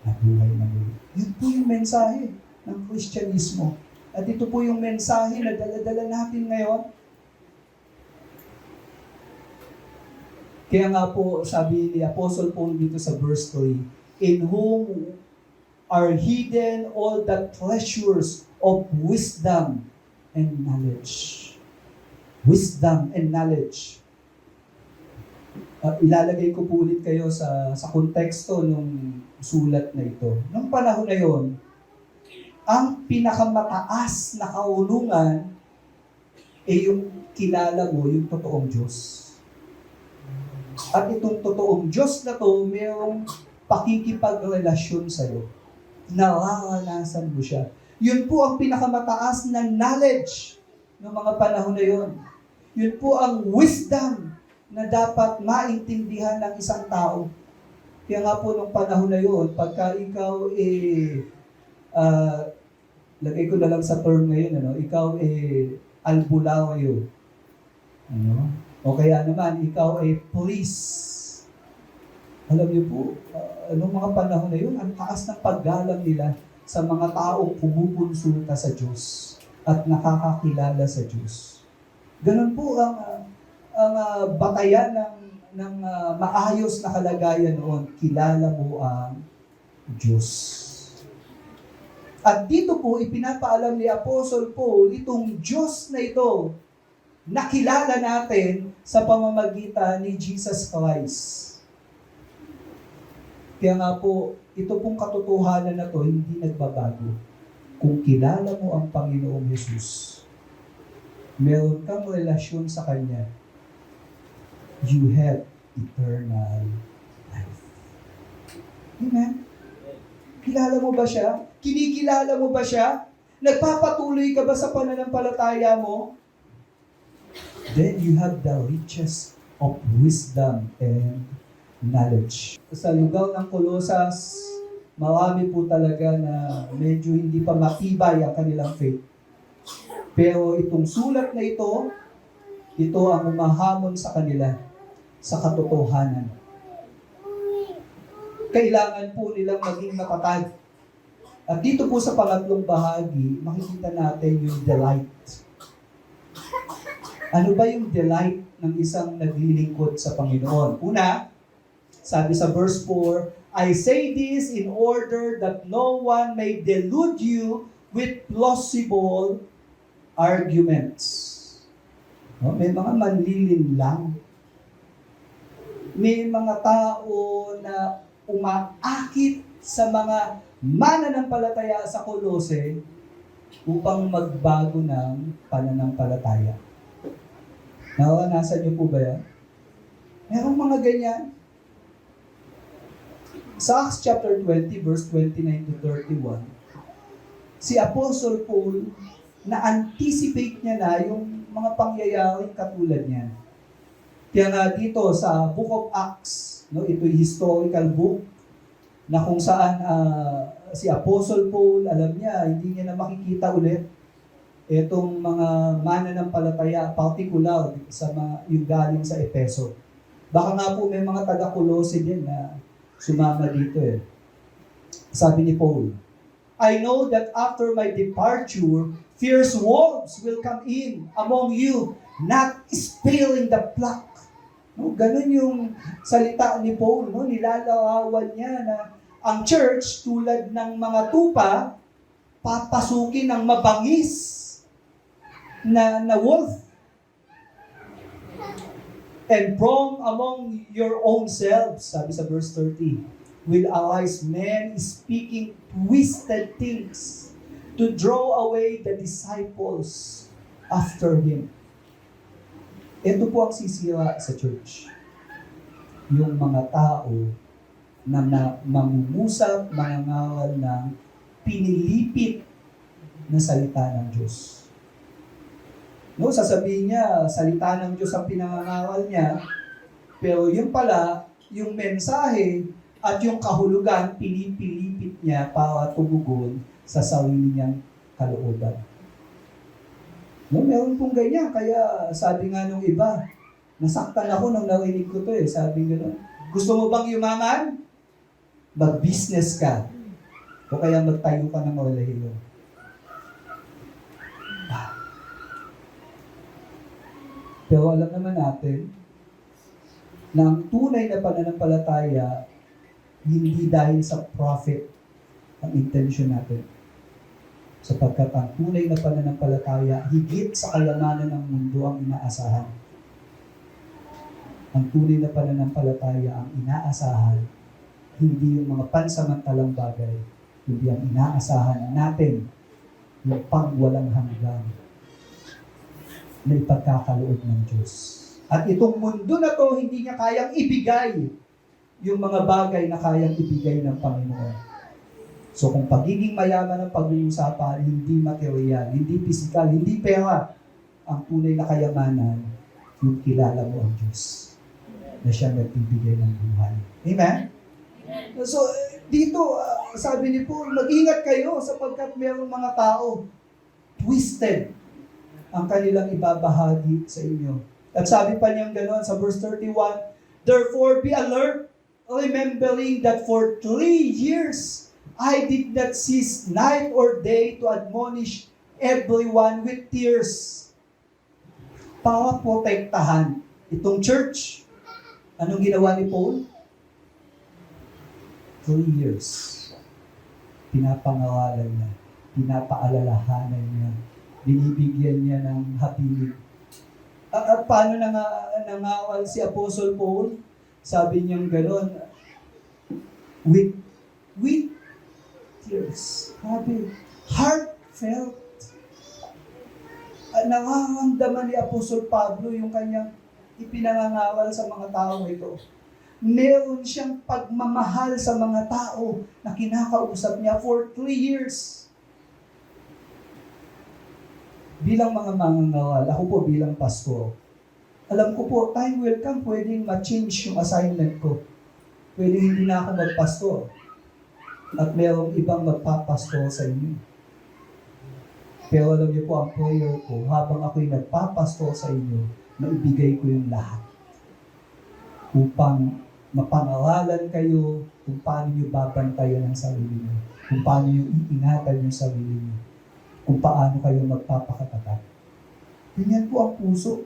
nabuhay na muli. Yun po yung mensahe ng Kristyanismo. At ito po yung mensahe na dala-dala natin ngayon. Kaya nga po, sabi ni Apostle Paul dito sa verse 3, in whom are hidden all the treasures of wisdom and knowledge. Wisdom and knowledge. Ilalagay ko po ulit kayo sa konteksto ng sulat na ito. Noong panahon na yon, ang pinakamataas na kaulungan ay yung kilala mo, yung totoong Diyos. At itong totoong Diyos na to, mayroong pakikipagrelasyon sa'yo. Nararanasan mo siya. Yun po ang pinakamataas na knowledge ng mga panahon na yun. Yun po ang wisdom na dapat maintindihan ng isang tao. Kaya nga po nung panahon na yun, pagka ikaw lagay ko na lang sa term ngayon, ano, ikaw albularyo. Ano? O kaya naman, ikaw ay police. Alam niyo po, nung mga panahon na yun, ang taas ng paggalang nila sa mga taong kumukonsulta sa Diyos at nakakakilala sa Diyos. Ganun po ang batayan ng maayos na kalagayan noon. Kilala mo ang Diyos. At dito po, ipinapaalam ni Apostle Paul, itong Diyos na ito, nakilala natin sa pamamagitan ni Jesus Christ. Kaya nga po, ito pong katotohanan na to hindi nagbabago. Kung kilala mo ang Panginoong Jesus, meron kang relasyon sa Kanya, you have eternal life. Amen? Kilala mo ba siya? Kinikilala mo ba siya? Nagpapatuloy ka ba sa pananampalataya mo? Then you have the riches of wisdom and knowledge. Sa lugar ng Kolosas, marami po talaga na medyo hindi pa matibay ang kanilang faith. Pero itong sulat na ito ang umahamon sa kanila sa katotohanan. Kailangan po nilang maging matatag. At dito po sa pangatlong bahagi, makikita natin yung delight. Ano ba yung delight ng isang naglilingkod sa Panginoon? Una, sabi sa verse 4, I say this in order that no one may delude you with plausible arguments. No? May mga manlilinlang. May mga tao na umaakit sa mga mananampalataya sa Kolose upang magbago ng pananampalataya. Naranasan niyo po ba yan? Merong mga ganyan. Sa Acts chapter 20, verse 29 to 31, si Apostle Paul, na-anticipate niya na yung mga pangyayaring katulad niyan. Kaya nga dito sa Book of Acts, no, ito'y historical book na kung saan si Apostle Paul, alam niya, hindi niya na makikita ulit itong mga mananampalataya, particular sa yung galing sa Efeso. Baka nga po may mga taga-Colossae din na sumama dito eh. Sabi ni Paul, I know that after my departure, fierce wolves will come in among you, not sparing the flock. No, ganun yung salita ni Paul, no? Nilalarawan niya na ang church tulad ng mga tupa, papasukin ng mabangis na wolf. And from among your own selves, sabi sa verse 30, will arise men speaking twisted things to draw away the disciples after him. Ito po ang sisira sa church. Yung mga tao na mangungusap, mangangaral ng pinilipit na salita ng Diyos. No, sasabihin niya, salita ng Diyos ang pinangangaral niya, pero yung pala, yung mensahe at yung kahulugan, pinipilipit niya para tumugon sa sarili niyang kalooban. No, meron pong ganyan, kaya sabi nga nung iba, nasaktan ako nung narinig ko to eh, sabi gano'n, gusto mo bang yumaman? Mag-business ka. O kaya magtayo ka ng relahilo. Pero alam naman natin na ang tunay na pananampalataya hindi dahil sa profit ang intention natin. Sapagkat ang tunay na pananampalataya higit sa kayamanan ng mundo ang inaasahan. Ang tunay na pananampalataya ang inaasahan hindi yung mga pansamantalang bagay, hindi ang inaasahan natin yung pangwalang hanggan na ipagkakaloob ng Diyos. At itong mundo na to, hindi niya kayang ibigay yung mga bagay na kayang ibigay ng Panginoon. So kung pagiging mayaman ang pag-uusapan, hindi material, hindi physical, hindi pera, ang tunay na kayamanan, yung kilala mo ang Diyos na siya nagbibigay ng buhay. Amen? So dito, sabi ni Paul, mag-ingat kayo sapagkat mayroong mga tao twisted ang kanilang ibabahagi sa inyo. At sabi pa niyang gano'n sa verse 31, therefore be alert, remembering that for 3 years I did not cease night or day to admonish everyone with tears. Para protektahan itong church. Anong ginawa ni Paul? 3 years. Pinapangawalan niya, pinapaalalahanan niya, binibigyan niya ng habilin. At paano nangawal si Apostle Paul? Sabi niyang gano'n, with tears. Sabi, heartfelt. Nararamdaman ni Apostle Pablo yung kanyang ipinangangawal sa mga tao ito. Meron siyang pagmamahal sa mga tao na kinakausap niya for 3 years. Bilang mga mangangawal, ako po bilang pastor, alam ko po, time will come, pwedeng ma-change yung assignment ko. Pwedeng hindi na ako magpastor. At mayroong ibang magpapastor sa inyo. Pero alam niyo po, ang prayer ko, habang ako'y nagpapastor sa inyo, maibigay ko yung lahat. Upang mapangaralan kayo kung paano niyo babantayan ang sarili niyo. Kung paano niyo iingatan yung sarili niyo. Kung paano kayo magpapakatapat. Ganyan po ang puso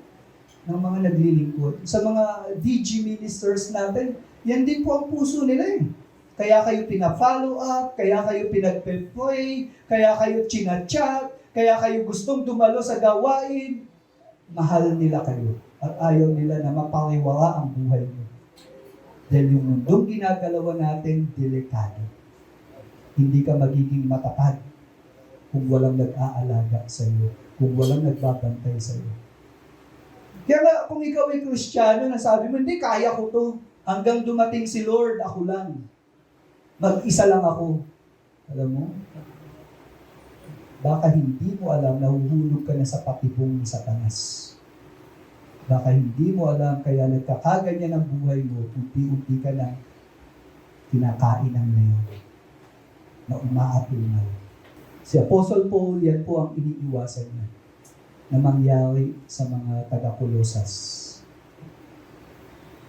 ng mga naglilingkod. Sa mga DG ministers natin, yan din po ang puso nila eh. Kaya kayo pina-follow up, kaya kayo pinag-pray, kaya kayo chinachat, kaya kayo gustong dumalo sa gawain. Mahal nila kayo at ayaw nila na mapaliwala ang buhay mo. Dahil yung mundong ginagalawan natin, delikado. Hindi ka magiging matapat kung walang nag-aalaga sa iyo, kung walang nagbabantay sa iyo. Kaya nga, kung ikaw ay Kristiyano, nasabi mo, hindi, kaya ko to. Hanggang dumating si Lord, ako lang. Mag-isa lang ako. Alam mo? Baka hindi mo alam, nahuhulog ka na sa patibong ni Satanas. Baka hindi mo alam, kaya nagkakaganyan ang buhay mo, unti-unti ka na kinakain ng leon na umaatungal. Si Apostle Paul, yan po ang iniiwasan niya na mangyari sa mga taga-Kolosas.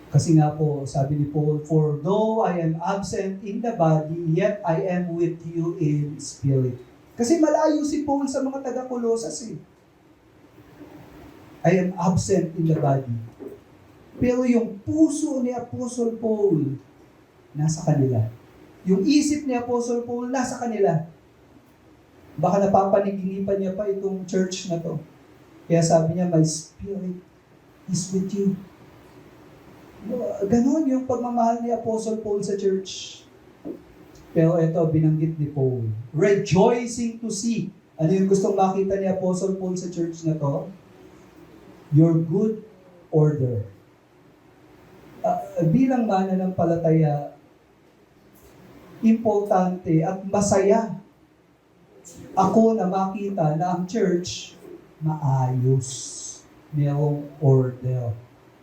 Kasi nga po, sabi ni Paul, "For though I am absent in the body, yet I am with you in spirit." Kasi malayo si Paul sa mga taga-Kolosas eh. I am absent in the body. Pero yung puso ni Apostle Paul, nasa kanila. Yung isip ni Apostle Paul, nasa kanila. Baka napapaniginipan niya pa itong church na to. Kaya sabi niya, "My spirit is with you." Ganon yung pagmamahal ni Apostle Paul sa church. Pero ito, binanggit ni Paul. Rejoicing to see. Ano yung gustong makita ni Apostle Paul sa church na to? Your good order. Bilang mananampalataya, importante at masaya ako na makita na ang church maayos. Mayroong order.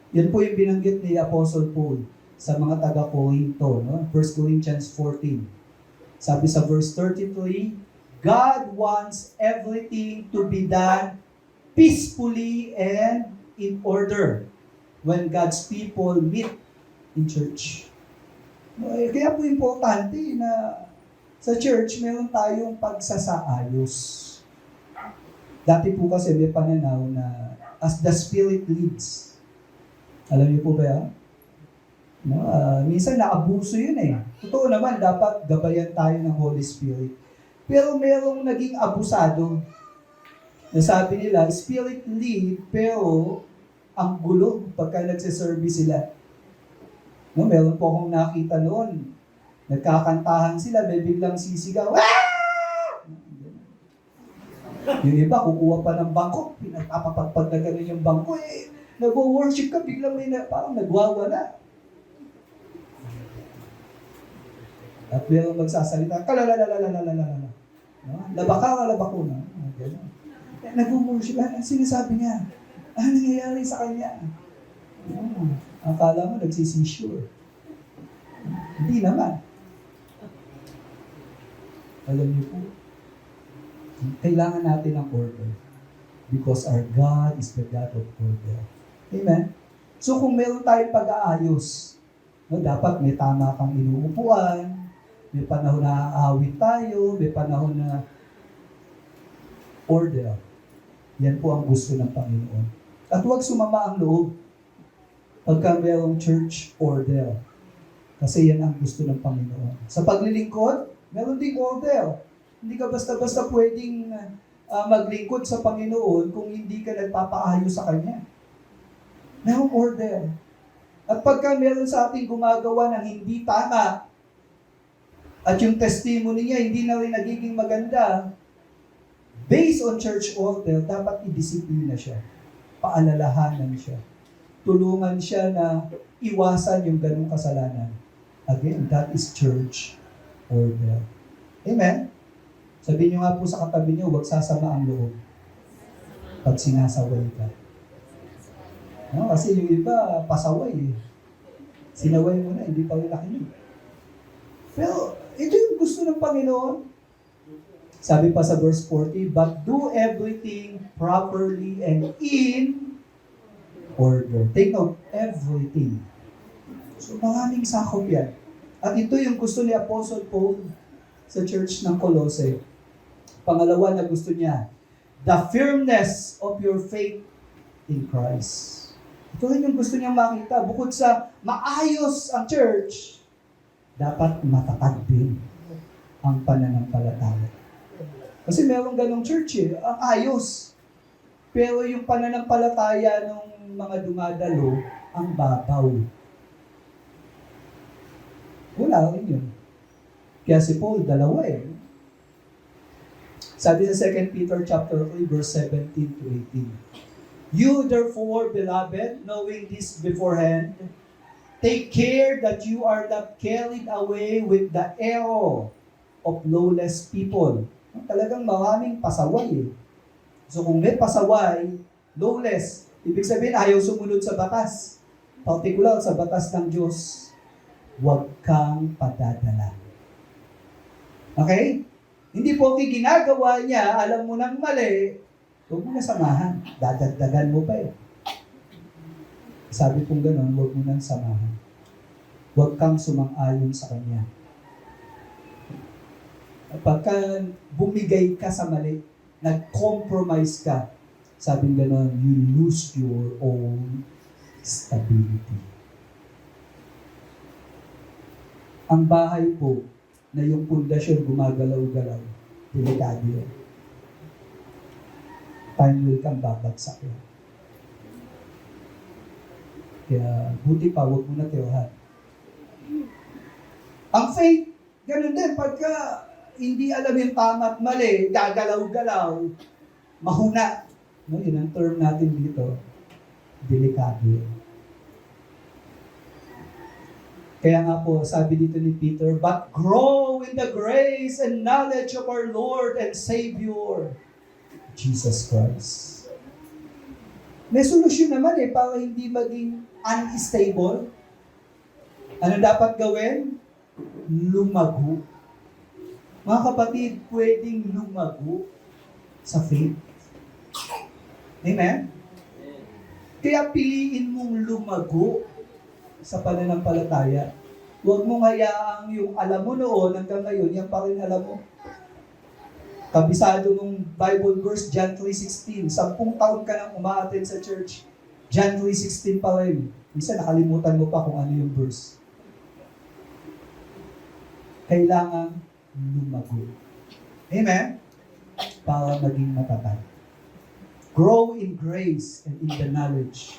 Yan po yung binanggit ni Apostle Paul sa mga taga-Corinto, no? 1 Corinthians 14. Sabi sa verse 33, God wants everything to be done peacefully and in order when God's people meet in church. Kaya po importante na sa church meron tayong pagsasaayos. Dati po kasi may pananaw na as the Spirit leads. Alam niyo po ba yan? No, minsan naabuso yun eh. Totoo naman, dapat gabayan tayo ng Holy Spirit. Pero merong naging abusado. Nasabi nila, Spirit lead, pero ang gulo pagka nagsiservice sila. No, meron po akong nakita noon. Nagkakantahan sila, may biglang sisigaw. Yung iba, kukuha pa ng bangko, pinapapagpag na ganun yung bangko eh. Nag-worship ka, biglang may parang nagwawala. At meron magsasalita, kalalalalalalalala. No? Labaka, labako na. Nag-worship, ang sinasabi niya, ano nangyayari sa kanya? Akala mo, nagsisisure. Hindi naman. Alam niyo po, kailangan natin ng order. Because our God is the God of order. Amen? So kung meron tayong pag-aayos, no, dapat may tama kang inuupuan, may panahon na aawit tayo, may panahon na order. Yan po ang gusto ng Panginoon. At huwag sumama ang loob pagka merong church order. Kasi yan ang gusto ng Panginoon. Sa paglilingkod, meron ding order. Hindi ka basta-basta pwedeng maglingkod sa Panginoon kung hindi ka nagpapaayos sa Kanya. Merong order. At pagka meron sa ating gumagawa ng hindi tama, at yung testimony niya hindi na rin nagiging maganda, based on church order, dapat i-disiplina siya. Paalalahanan siya. Tulungan siya na iwasan yung ganung kasalanan. Again, that is church order. Amen? Sabihin niyo nga po sa katabi niyo, huwag sasama ang loob pag sinasaway ka. No, kasi yung iba, pasaway eh. Sinaway mo na, hindi pa rin nakinig. Pero, ito yung gusto ng Panginoon. Sabi pa sa verse 40, but do everything properly and in order. Take note, everything. So, maraming sakop yan. At ito yung gusto ni Apostle Paul sa church ng Colossae. Pangalawa na gusto niya, the firmness of your faith in Christ. Ito rin yung gusto niyang makita. Bukod sa maayos ang church, dapat matatag din ang pananampalataya. Kasi merong ganong church ang ayos. Pero yung pananampalataya ng mga dumadalo, ang babaw. Wala rin yun. Kaya si Paul, dalawa Sabi sa 2 Peter chapter 3, verse 17 to 18. You therefore, beloved, knowing this beforehand, take care that you are not carried away with the error of lawless people. Talagang maraming pasaway So kung may pasaway, lawless, ibig sabihin ayaw sumunod sa batas. Particular sa batas ng Diyos, huwag kang padadala. Okay? Hindi po ginagawa niya, alam mo nang mali, huwag mo na samahan. Dadagdagan mo pa Sabi pong gano'n, huwag mo nang samahan. Huwag kang sumang-ayon sa kanya. Pagka bumigay ka sa mali, nag-compromise ka, sabing gano'n, you lose your own stability. Ang bahay po, na yung pundasyon gumagalaw-galaw, delikado yan. Time will come, babagsak yan. Kaya, buti pa, huwag mo na tirahan. Ang faith, ganun din, pagka hindi alam yung tama at mali, gagalaw-galaw, mahuna. No, yun ang term natin dito, delikado yan. Kaya nga po, sabi dito ni Peter, but grow in the grace and knowledge of our Lord and Savior, Jesus Christ. May solusyon naman para hindi maging unstable. Ano dapat gawin? Lumago. Mga kapatid, pwedeng lumago sa faith. Amen? Kaya piliin mong lumago sa pananampalataya. Huwag mong hayaang yung alam mo noon hanggang ngayon, yan pa rin alam mo. Kabisado mong Bible verse, John 3:16. 10 taon ka nang umaattend sa church. John 3:16 pa rin. Minsan nakalimutan mo pa kung ano yung verse. Kailangan lumago. Amen? Para maging matatag. Grow in grace and in the knowledge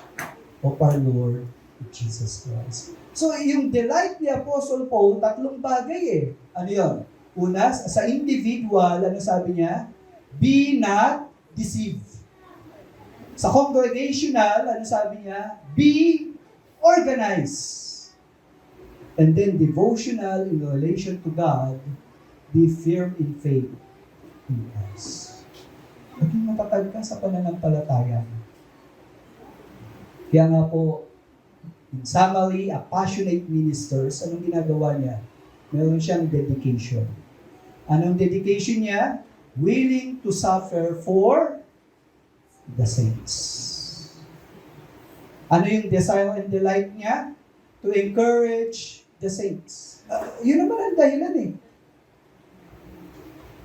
of our Lord Jesus Christ. So, yung delight ni Apostle Paul, 3 bagay Ano yun? Una, sa individual, ano sabi niya? Be not deceived. Sa congregational, ano sabi niya? Be organized. And then devotional in relation to God, be firm in faith in Christ. Maging matatag ka sa pananampalataya. Kaya nga po, in summary, a passionate ministers, anong ginagawa niya? Meron siyang dedication. Anong dedication niya? Willing to suffer for the saints. Ano yung desire and delight niya? To encourage the saints. Yun naman ang dahilan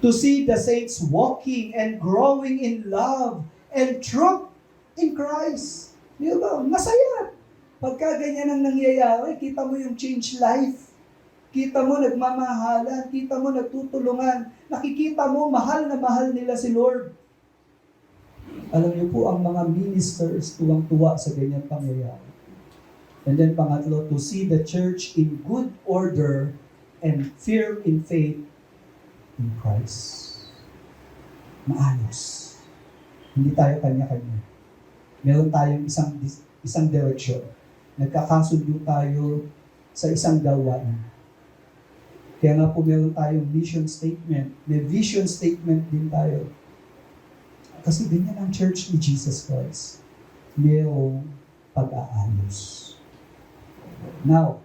To see the saints walking and growing in love and truth in Christ. Di ba? Masaya. Pagka ganyan ang nangyayari, kita mo yung change life. Kita mo nagmamahalan, kita mo nagtutulungan, nakikita mo mahal na mahal nila si Lord. Alam niyo po, ang mga ministers tuwang-tuwa sa ganyan pangyayari. And then pangatlo, to see the church in good order and firm in faith in Christ. Maayos. Hindi tayo kanya-kanya. Meron tayong isang direksyon. Nagkakasundo tayo sa isang gawain. Kaya nga po meron tayong mission statement. May vision statement din tayo. Kasi ganyan ang church ni Jesus Christ. Mayroong pag-aayos. Now,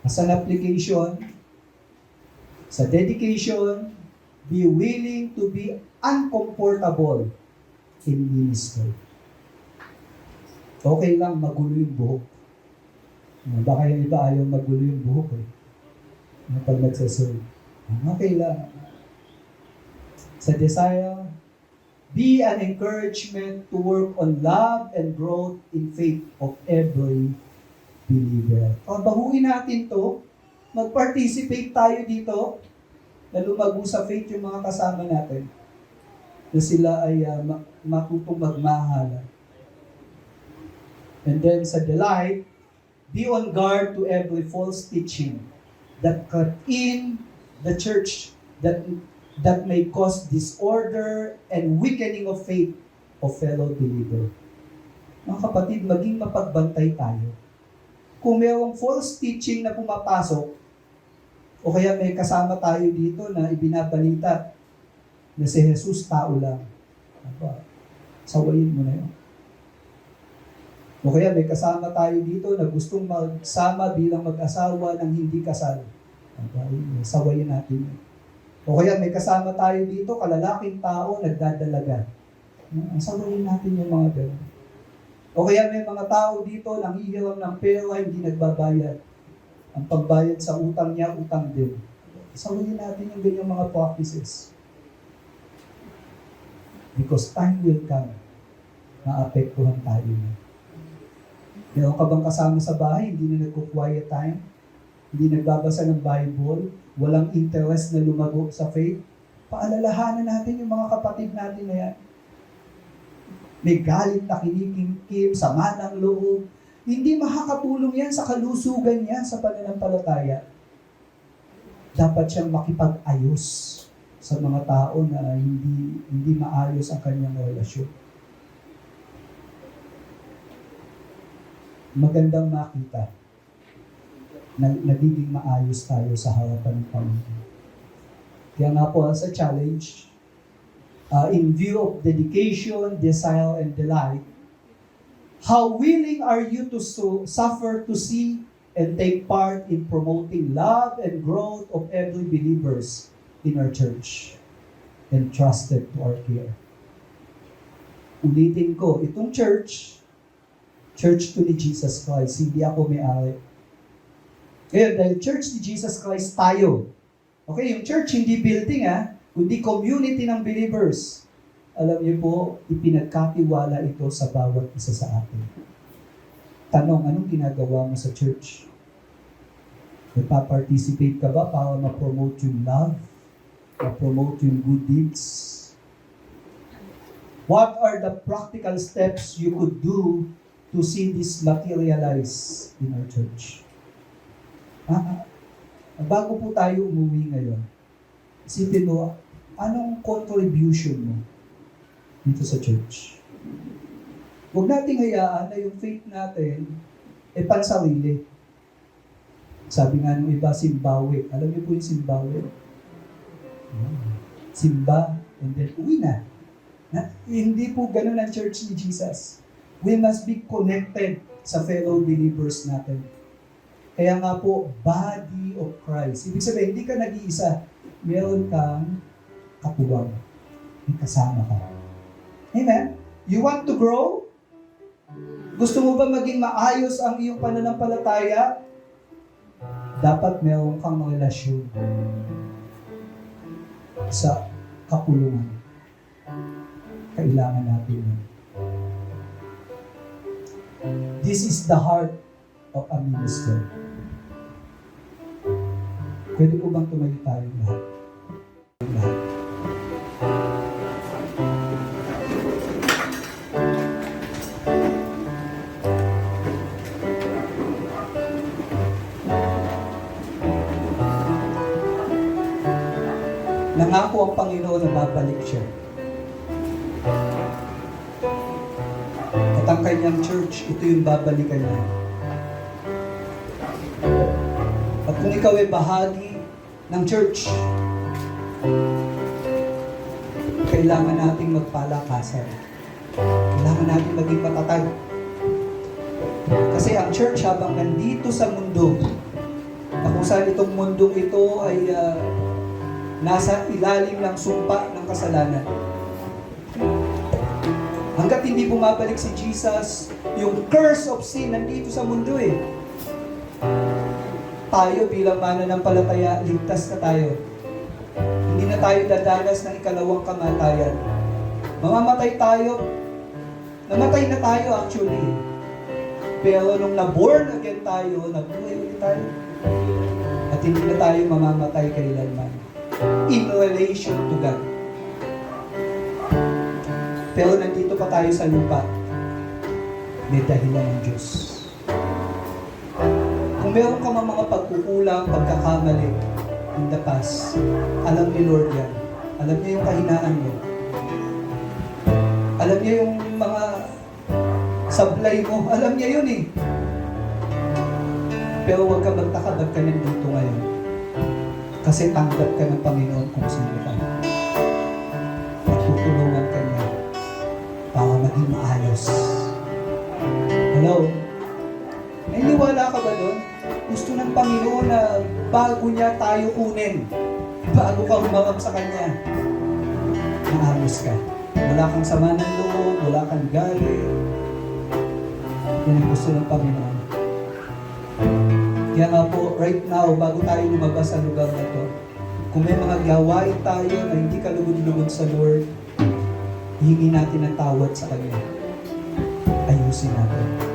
as an application, sa dedication, be willing to be uncomfortable in ministry. Okay lang magulo yung buhok. Baka yung iba ayaw magulo yung buhok pag nagsaserve. Okay lang. Sa desire, be an encouragement to work on love and growth in faith of every believer. Bahuin natin to, mag-participate tayo dito, na lumago sa faith yung mga kasama natin, na sila ay matutong magmahalan. And then sa delight, be on guard to every false teaching that cut in the church that may cause disorder and weakening of faith of fellow believer. Mga kapatid, maging mapagbantay tayo. Kung mayroong false teaching na pumapasok, o kaya may kasama tayo dito na ibinabalita na si Jesus tao lang, sawayin mo na yun. O kaya may kasama tayo dito na gustong magsama bilang mag-asawa ng hindi kasal, sawayin natin yun. O kaya may kasama tayo dito, kalalaking tao, nagdadalaga. Sawayin natin yung mga gano'n. O kaya may mga tao dito, nanghihiram ng pera, hindi nagbabayad. Ang pagbayad sa utang niya, utang din. Sawayin natin yung ganyang mga practices. Because time will come, maapektuhan tayo na. Meron ka bang kasama sa bahay, hindi na nagko-quiet time? Hindi nagbabasa ng Bible? Walang interest na lumago sa faith? Paalalahanan natin yung mga kapatid natin na yan. May galit na kinikimkim, sama ng loob. Hindi makakatulong yan sa kalusugan niya sa pananampalataya. Dapat siyang makipag-ayos sa mga tao na hindi maayos ang kanyang relasyon. Magandang makita na nagiging maayos tayo sa harapan ng Panginoon. Kaya nga po sa challenge, in view of dedication, desire, and delight, how willing are you to suffer to see and take part in promoting love and growth of every believers in our church and trusted to our care? Ulitin ko, itong church to ni Jesus Christ, hindi ako may-ari. Kaya dahil church ni Jesus Christ tayo. Okay, yung church hindi building kundi community ng believers. Alam niyo po, ipinagkatiwala ito sa bawat isa sa atin. Tanong, anong ginagawa mo sa church? Nagpa-participate ka ba para ma-promote yung love? Ma-promote yung good deeds? What are the practical steps you could do to see this materialize in our church? Bago po tayo umuwi ngayon, isipin mo, anong contribution mo dito sa church? Huwag nating hayaan na yung faith natin pansarili. Sabi nga nung iba, simbawi. Alam niyo po yung simbawi? Simba, and then uwi na. Hindi po ganun ang church ni Jesus. We must be connected sa fellow believers natin. Kaya nga po, body of Christ. Ibig sabihin, hindi ka nag-iisa. Meron kang katuwang. May kasama ka. Amen? You want to grow? Gusto mo ba maging maayos ang iyong pananampalataya? Dapat meron kang relasyon sa kapulungan. Kailangan natin yun. This is the heart of a minister. Pwede po bang tumayo tayo lahat? Lahat. Nangako ang Panginoon na babalik siya. At ang kanyang church, ito yung babalikan niya. At kung ikaw ay bahagi ng church, kailangan nating magpalakasan. Kailangan nating maging matatag. Kasi ang church habang nandito sa mundo, na kung saan itong mundong ito ay nasa ilalim ng sumpa ng kasalanan. Hanggat hindi bumabalik si Jesus, yung curse of sin nandito sa mundo Tayo bilang mananampalataya, ligtas na tayo. Hindi na tayo dadanas ng ikalawang kamatayan. Mamamatay tayo. Namatay na tayo actually. Pero nung na-born again tayo, nabuhay ulit tayo. At hindi na tayo mamamatay kailanman. In relation to God. Pero nandito pa tayo sa lupa. May dahilan ng Diyos. Kung meron ka mga pagkukulang, pagkakamali in the past, alam ni Lord yan. Alam niya yung kahinaan mo. Alam niya yung mga sablay mo. Alam niya yun eh. Pero huwag ka magtaka, ba't ka nandito ngayon? Kasi tanggap ka ng Panginoon kung sino ka. At tutulungan ka niya para maging maayos. Hello? Naniniwala ka ba doon? Gusto ng Panginoon na bago niya tayo kunin, bago ka humarap sa Kanya, maayos ka. Wala kang sama ng loob, wala kang galit. Yan ang gusto ng Panginoon. Kaya nga po, right now, bago tayo lumabas sa lugar na to, kung may mga gawain tayo na hindi kalugod-lugod sa Lord, hihingi natin ng tawad sa Kanya. Ayusin natin.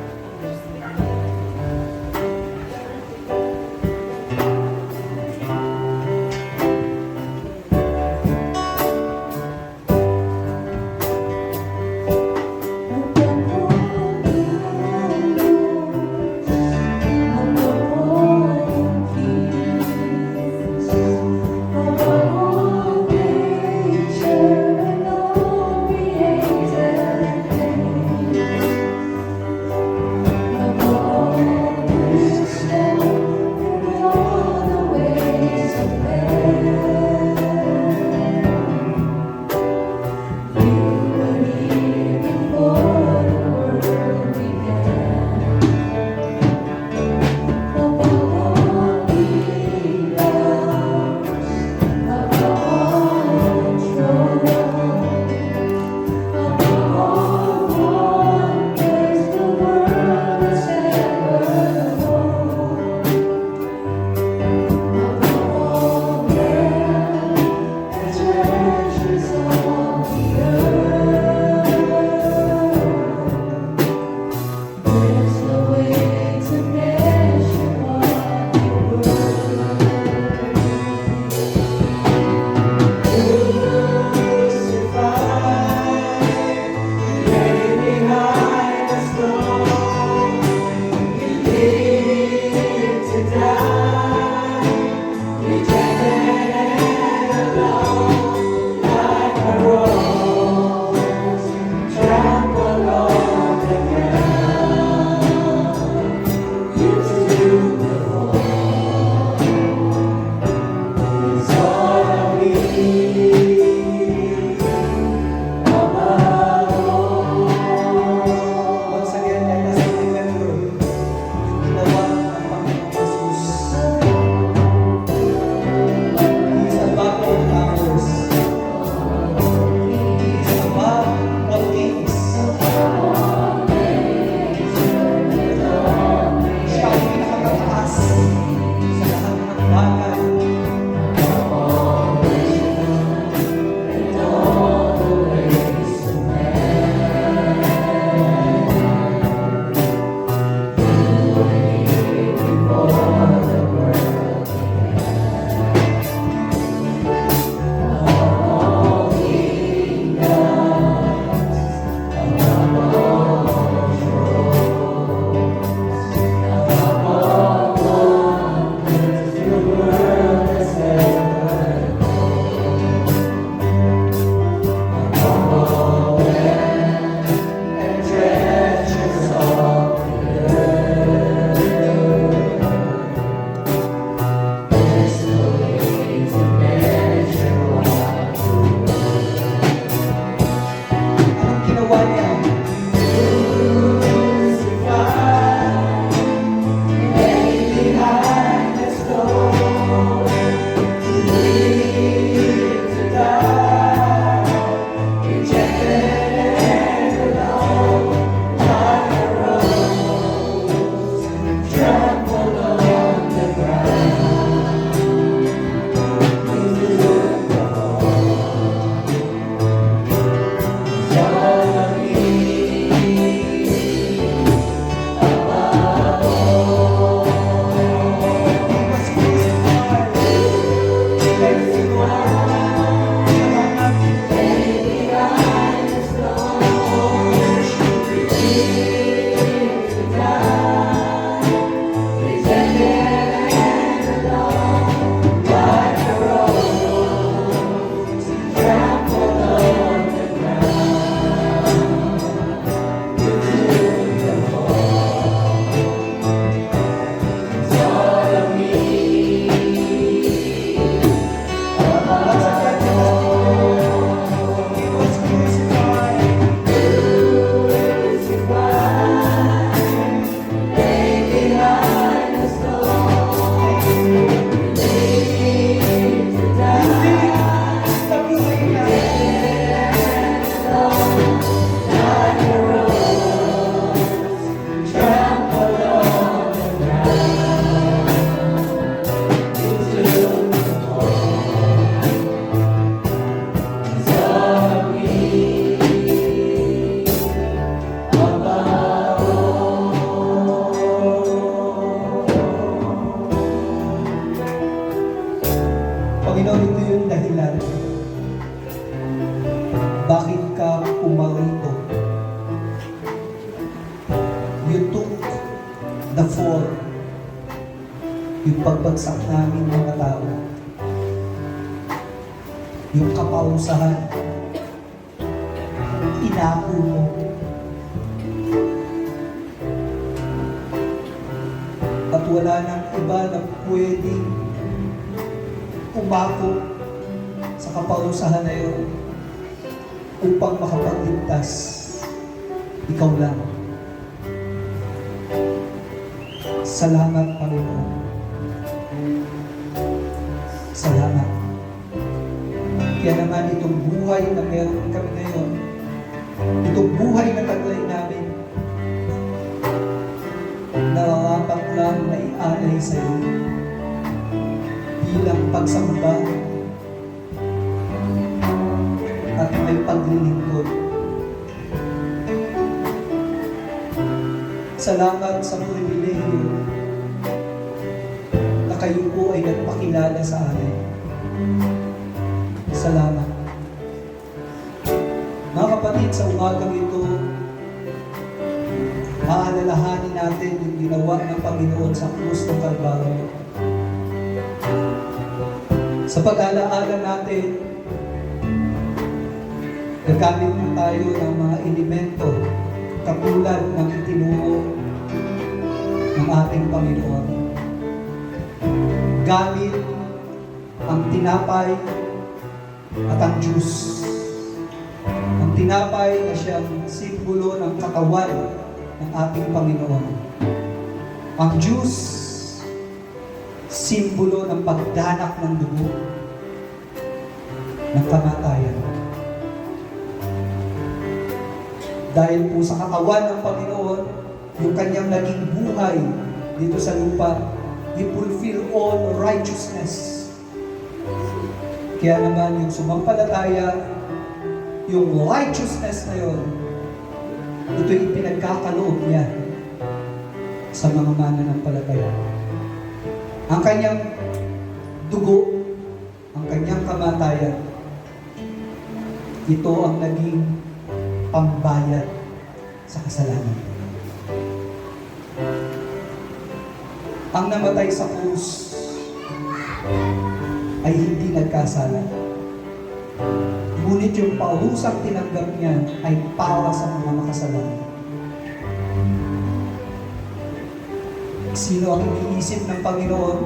Panginoon, ito yung dahilan. Bakit ka pumarito? You took the fall. Yung pagbagsak namin mga tao. Yung kapausahan. Inako mo. At wala nang iba na pwedeng umako sa kapausahan na yun upang makapagligtas. Ikaw lang. Salamat, Panginoon. Salamat. Kaya naman itong buhay na meron kami ngayon, itong buhay na taglay namin, nararapat lang na ialay sa iyo bilang pagsamba at may paglilingkod. Salamat sa pribilehiyo na kayo po ay nagpakilala sa amin. Salamat. Mga kapatid, sa umagang ito, maalalahanin natin yung ginawa ng Panginoon sa krus ng Kalbaryo. Sa pag-alaala natin, gagamit na tayo ng mga elemento katulad ng itinuro ng ating Panginoon. Gamit ang tinapay at ang juice. Ang tinapay na siyang simbolo ng katawan ng ating Panginoon. Ang juice, simbolo ng pagdanak ng dugo ng kamatayan. Dahil po sa katawan ng Panginoon, yung kanyang naging buhay dito sa lupa, He fulfill all righteousness. Kaya naman yung sumampalataya, yung righteousness na yun, ito yung pinagkakaloob niya sa mga mananampalataya. Ang kanyang dugo, ang kanyang kamatayan, ito ang naging pambayad sa kasalanan. Ang namatay sa krus ay hindi nagkasala. Ngunit yung parusang tinanggap niya ay para sa mga makasalanan. Sino ang iniisip ng Panginoon?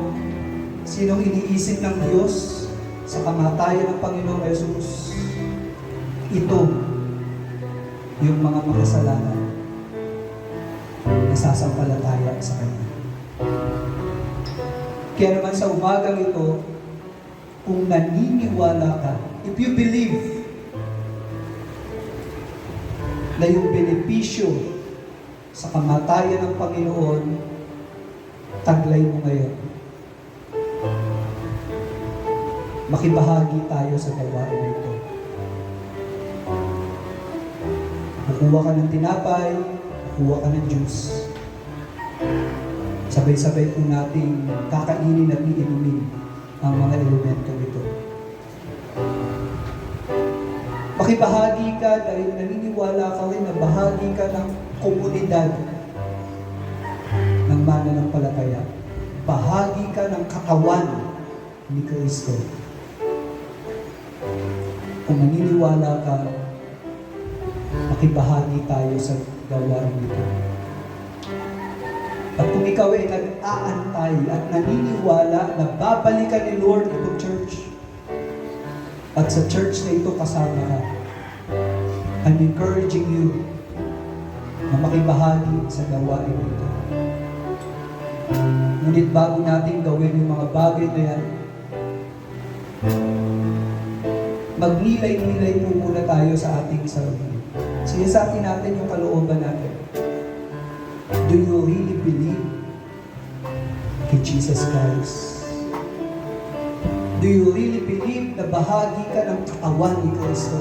Sino ang iniisip ng Diyos sa kamatayan ng Panginoong Jesus? Ito, yung mga makasalanan na sasampalataya sa Kanya. Kaya naman sa umagang ito, kung naniniwala ka, if you believe na yung benepisyo sa kamatayan ng Panginoon, taglay mo ngayon. Makibahagi tayo sa gawain na ito. Kukuha ka ng tinapay, kukuha ka ng juice. Sabay-sabay po nating kakainin at iinumin ang mga elemento nito. Makibahagi ka dahil naniniwala ka rin na bahagi ka ng komunidad ng mananampalataya. Bahagi ka ng katawan ni Kristo. Kung naniniwala ka, makibahagi tayo sa gawain nito. At kung ikaw ay nag-aantay at naniniwala na babalikan ni Lord itong church, at sa church na ito kasama ka, I'm encouraging you na makibahagi sa gawain nito. Ngunit bago natin gawin yung mga bagay na yan, magnilay-nilay po muna tayo sa ating sarili. Sinasabi natin yung kalooban natin. Do you really believe in Jesus Christ? Do you really believe na bahagi ka ng katawan ni Kristo?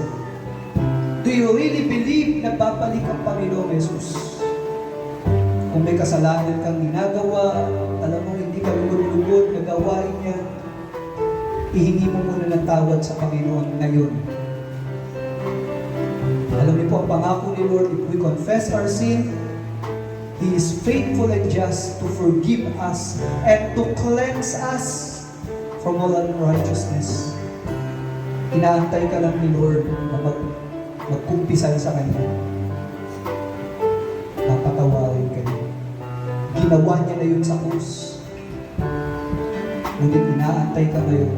Do you really believe na babalik ang Panginoong Jesus? Kung may kasalanan kang ginagawa, alam mo hindi ka lugod-lugod na gawain niya, ihingi mo muna ng tawad sa Panginoon ngayon. Alam niyo po, ang pangako ni Lord, if we confess our sin, He is faithful and just to forgive us and to cleanse us from all unrighteousness. Inaantay ka lang ni Lord na magkumpisal sa Kanya. Papatawarin ka niya. Ginawa niya na yun sa krus. Ngunit inaantay ka ngayon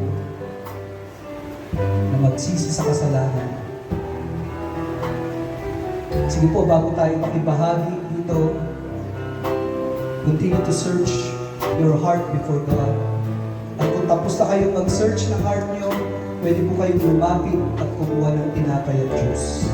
na magsisi sa kasalanan. Sige po, bago tayo makibahagi dito, continue to search your heart before God. At kung tapos na kayong mag-search ng heart nyo, pwede po kayong lumapit at kumuha ng tinapay at juice.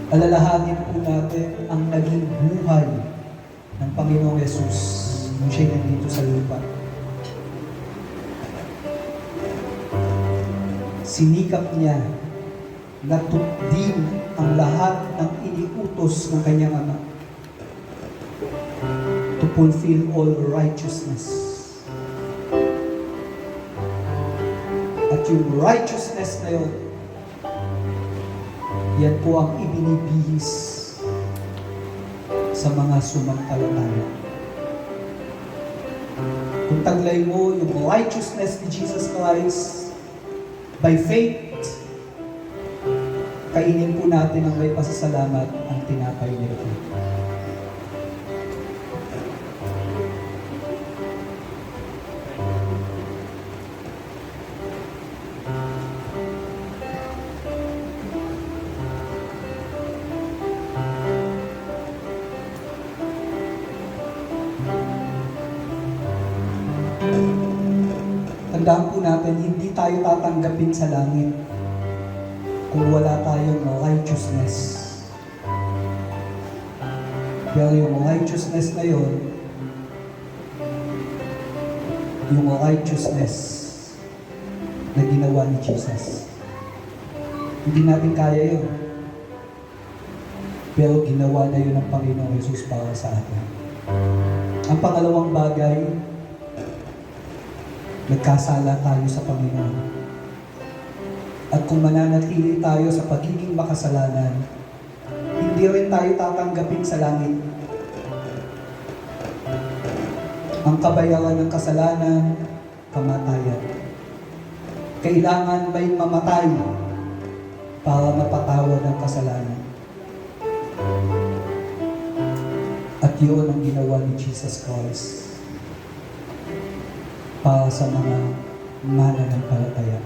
Alalahanin po natin ang naging buhay ng Panginoong Yesus nung siya'y nandito sa lupa. Sinikap niya na tupdin ang lahat ng iniutos ng kanyang Ama to fulfill all righteousness. At yung righteousness na yun, yan po ang ibinibihis sa mga sumampalataya. Kung taglay mo yung righteousness ni Jesus Christ, by faith, kainin po natin ang may pasasalamat ang tinapay nito. Tandaan po natin, hindi tayo tatanggapin sa langit kung wala tayong righteousness. Pero yung righteousness na yun, yung righteousness na ginawa ni Jesus. Hindi natin kaya yun. Pero ginawa na yun ng Panginoong Jesus para sa atin. Ang pangalawang bagay, nagkasala tayo sa Panginoon. At kung mananatili tayo sa pagiging makasalanan, hindi rin tayo tatanggapin sa langit. Ang kabayaran ng kasalanan, kamatayan. Kailangan may mamatay para mapatawad ang kasalanan. At yun ang ginawa ni Jesus Christ para sa mga mananampalataya.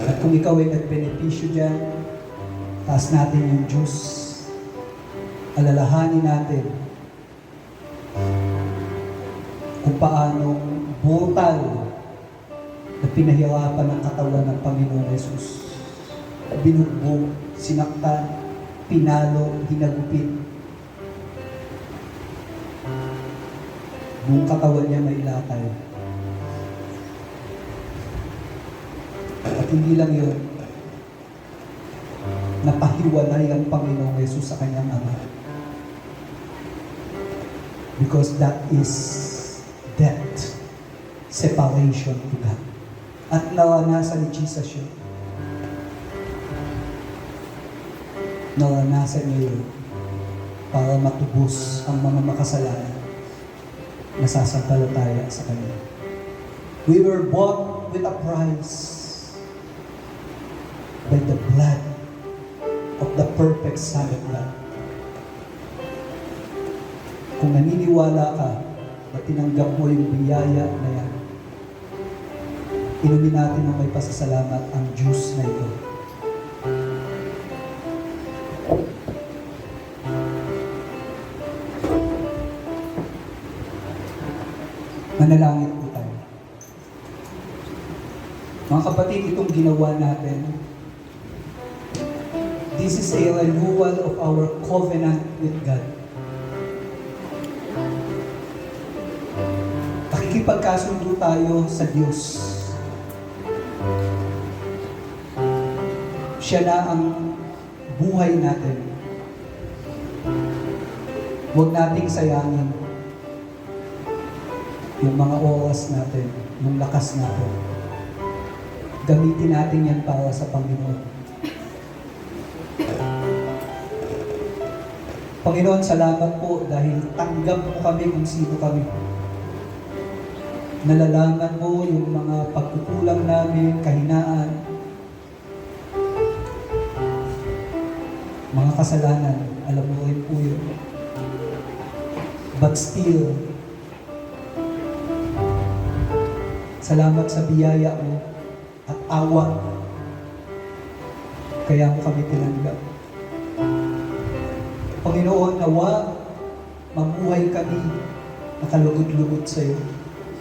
At kung ikaw ay nagbenepisyo dyan, taas natin yung Diyos, alalahanin natin kung paano brutal na pinahirapan ng katawan ng Panginoong Jesus. Binugbog, sinaktan, pinalo, hinagupit. Buong katawan niya may ilatay. At hindi lang yun, napahiwalay ang Panginoong Jesus sa kanyang Ama. Because that is death, separation to God. At naranasan ni Jesus yun. Naranasan niya yun para matubos ang mga makasalanan na sasampalataya sa Kanya. We were bought with a price by the blood of the perfect Son of God. Kung naniniwala ka na tinanggap mo yung biyaya na yan, inumin natin ng may pasasalamat ang juice na ito. Manalangin po tayo. Mga kapatid, itong ginawa natin, this is a renewal of our covenant with God. Pakikipagkasundo tayo sa Diyos. Siya na ang buhay natin. Huwag nating sayangin yung mga oras natin, yung lakas natin. Gamitin natin yan para sa Panginoon. Panginoon, salamat po dahil tanggap mo kami kung sino kami. Nalalaman mo yung mga pagkukulang namin, kahinaan, mga kasalanan, alam mo rin po yun. But still, salamat sa biyaya mo at awa. Kaya mo kami tinanggap. Panginoon, nawa, mabuhay kami nakalugod-lugod sa iyo.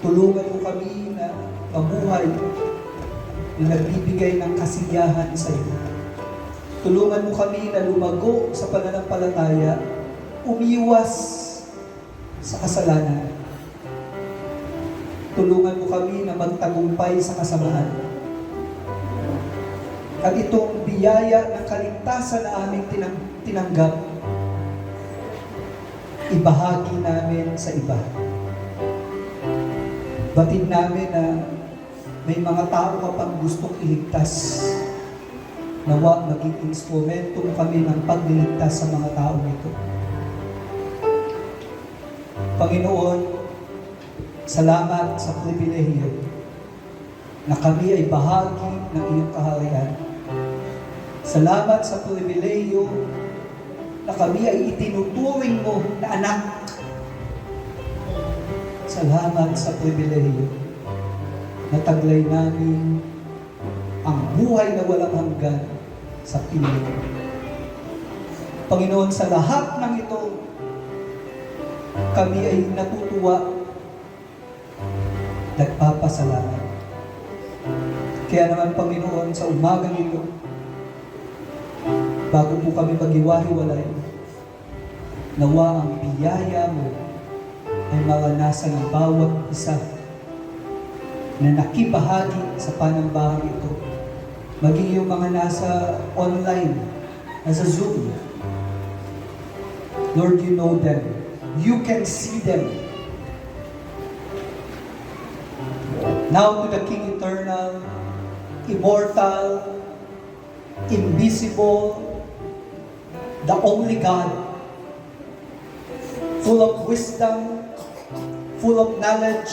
Tulungan mo kami na mabuhay na nagbibigay ng kasiyahan sa iyo. Tulungan mo kami na lumago sa pananampalataya, umiwas sa kasalanan. Tulungan mo kami na magtagumpay sa kasamaan. At itong biyaya ng kaligtasan na aming tinanggap, ibahagi namin sa iba. Batid namin na may mga tao ka pang gustong iligtas. Nawa maging instrumento mo kami ng pagliligtas sa mga tao nito. Panginoon, salamat sa pribilehiyo na kami ay bahagi ng iyong kaharian. Salamat sa pribilehiyo na kami ay itinuturing mo na anak. Salamat sa pribilehiyo na taglay namin ang buhay na walang hanggan sa piling. Panginoon, sa lahat ng ito, kami ay natutuwa, nagpapasalamat. Kaya naman, Panginoon, sa umagang ito, bago po kami maghiwa-hiwalay, nawa ang biyaya mo ay maranasan ng bawat isa na nakibahagi sa panambahang ito. Maging yung mga nasa online, nasa Zoom. Lord, you know them. You can see them. Now to the King Eternal, Immortal, Invisible, the only God, full of wisdom, full of knowledge,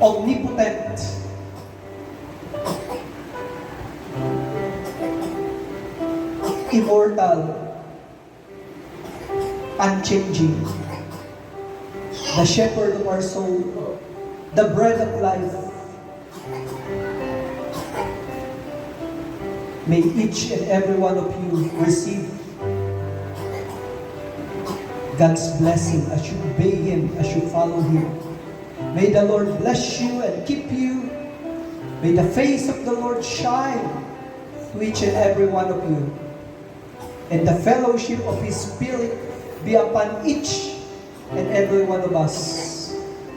omnipotent, immortal, unchanging, the shepherd of our soul, the bread of life. May each and every one of you receive God's blessing as you obey Him, as you follow Him. May the Lord bless you and keep you. May the face of the Lord shine to each and every one of you. And the fellowship of His Spirit be upon each and every one of us.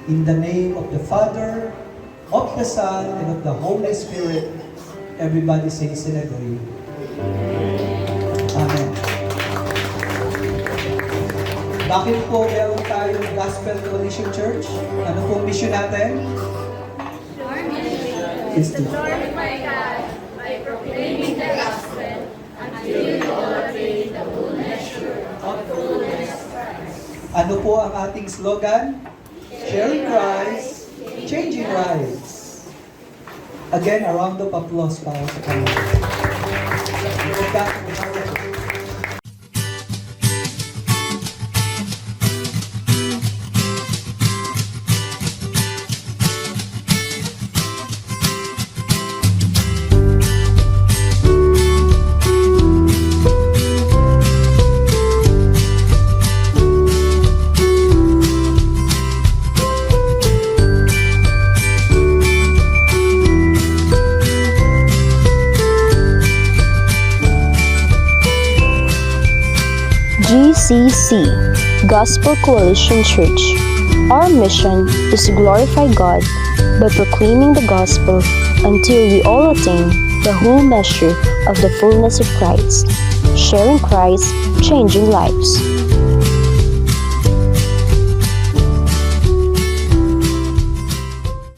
In the name of the Father, of the Son, and of the Holy Spirit, everybody says and agree. Amen. Bakit po meron tayong Gospel Coalition Church? Ano pong mission natin? Is to glorify God by proclaiming the gospel until we all attain the full measure of fullness of Christ. Ano po ang ating slogan? Sharing Christ, changing lives. Again, a round of applause para sa kanila. With that, GCC, Gospel Coalition Church. Our mission is to glorify God by proclaiming the gospel until we all attain the whole measure of the fullness of Christ. Sharing Christ, changing lives.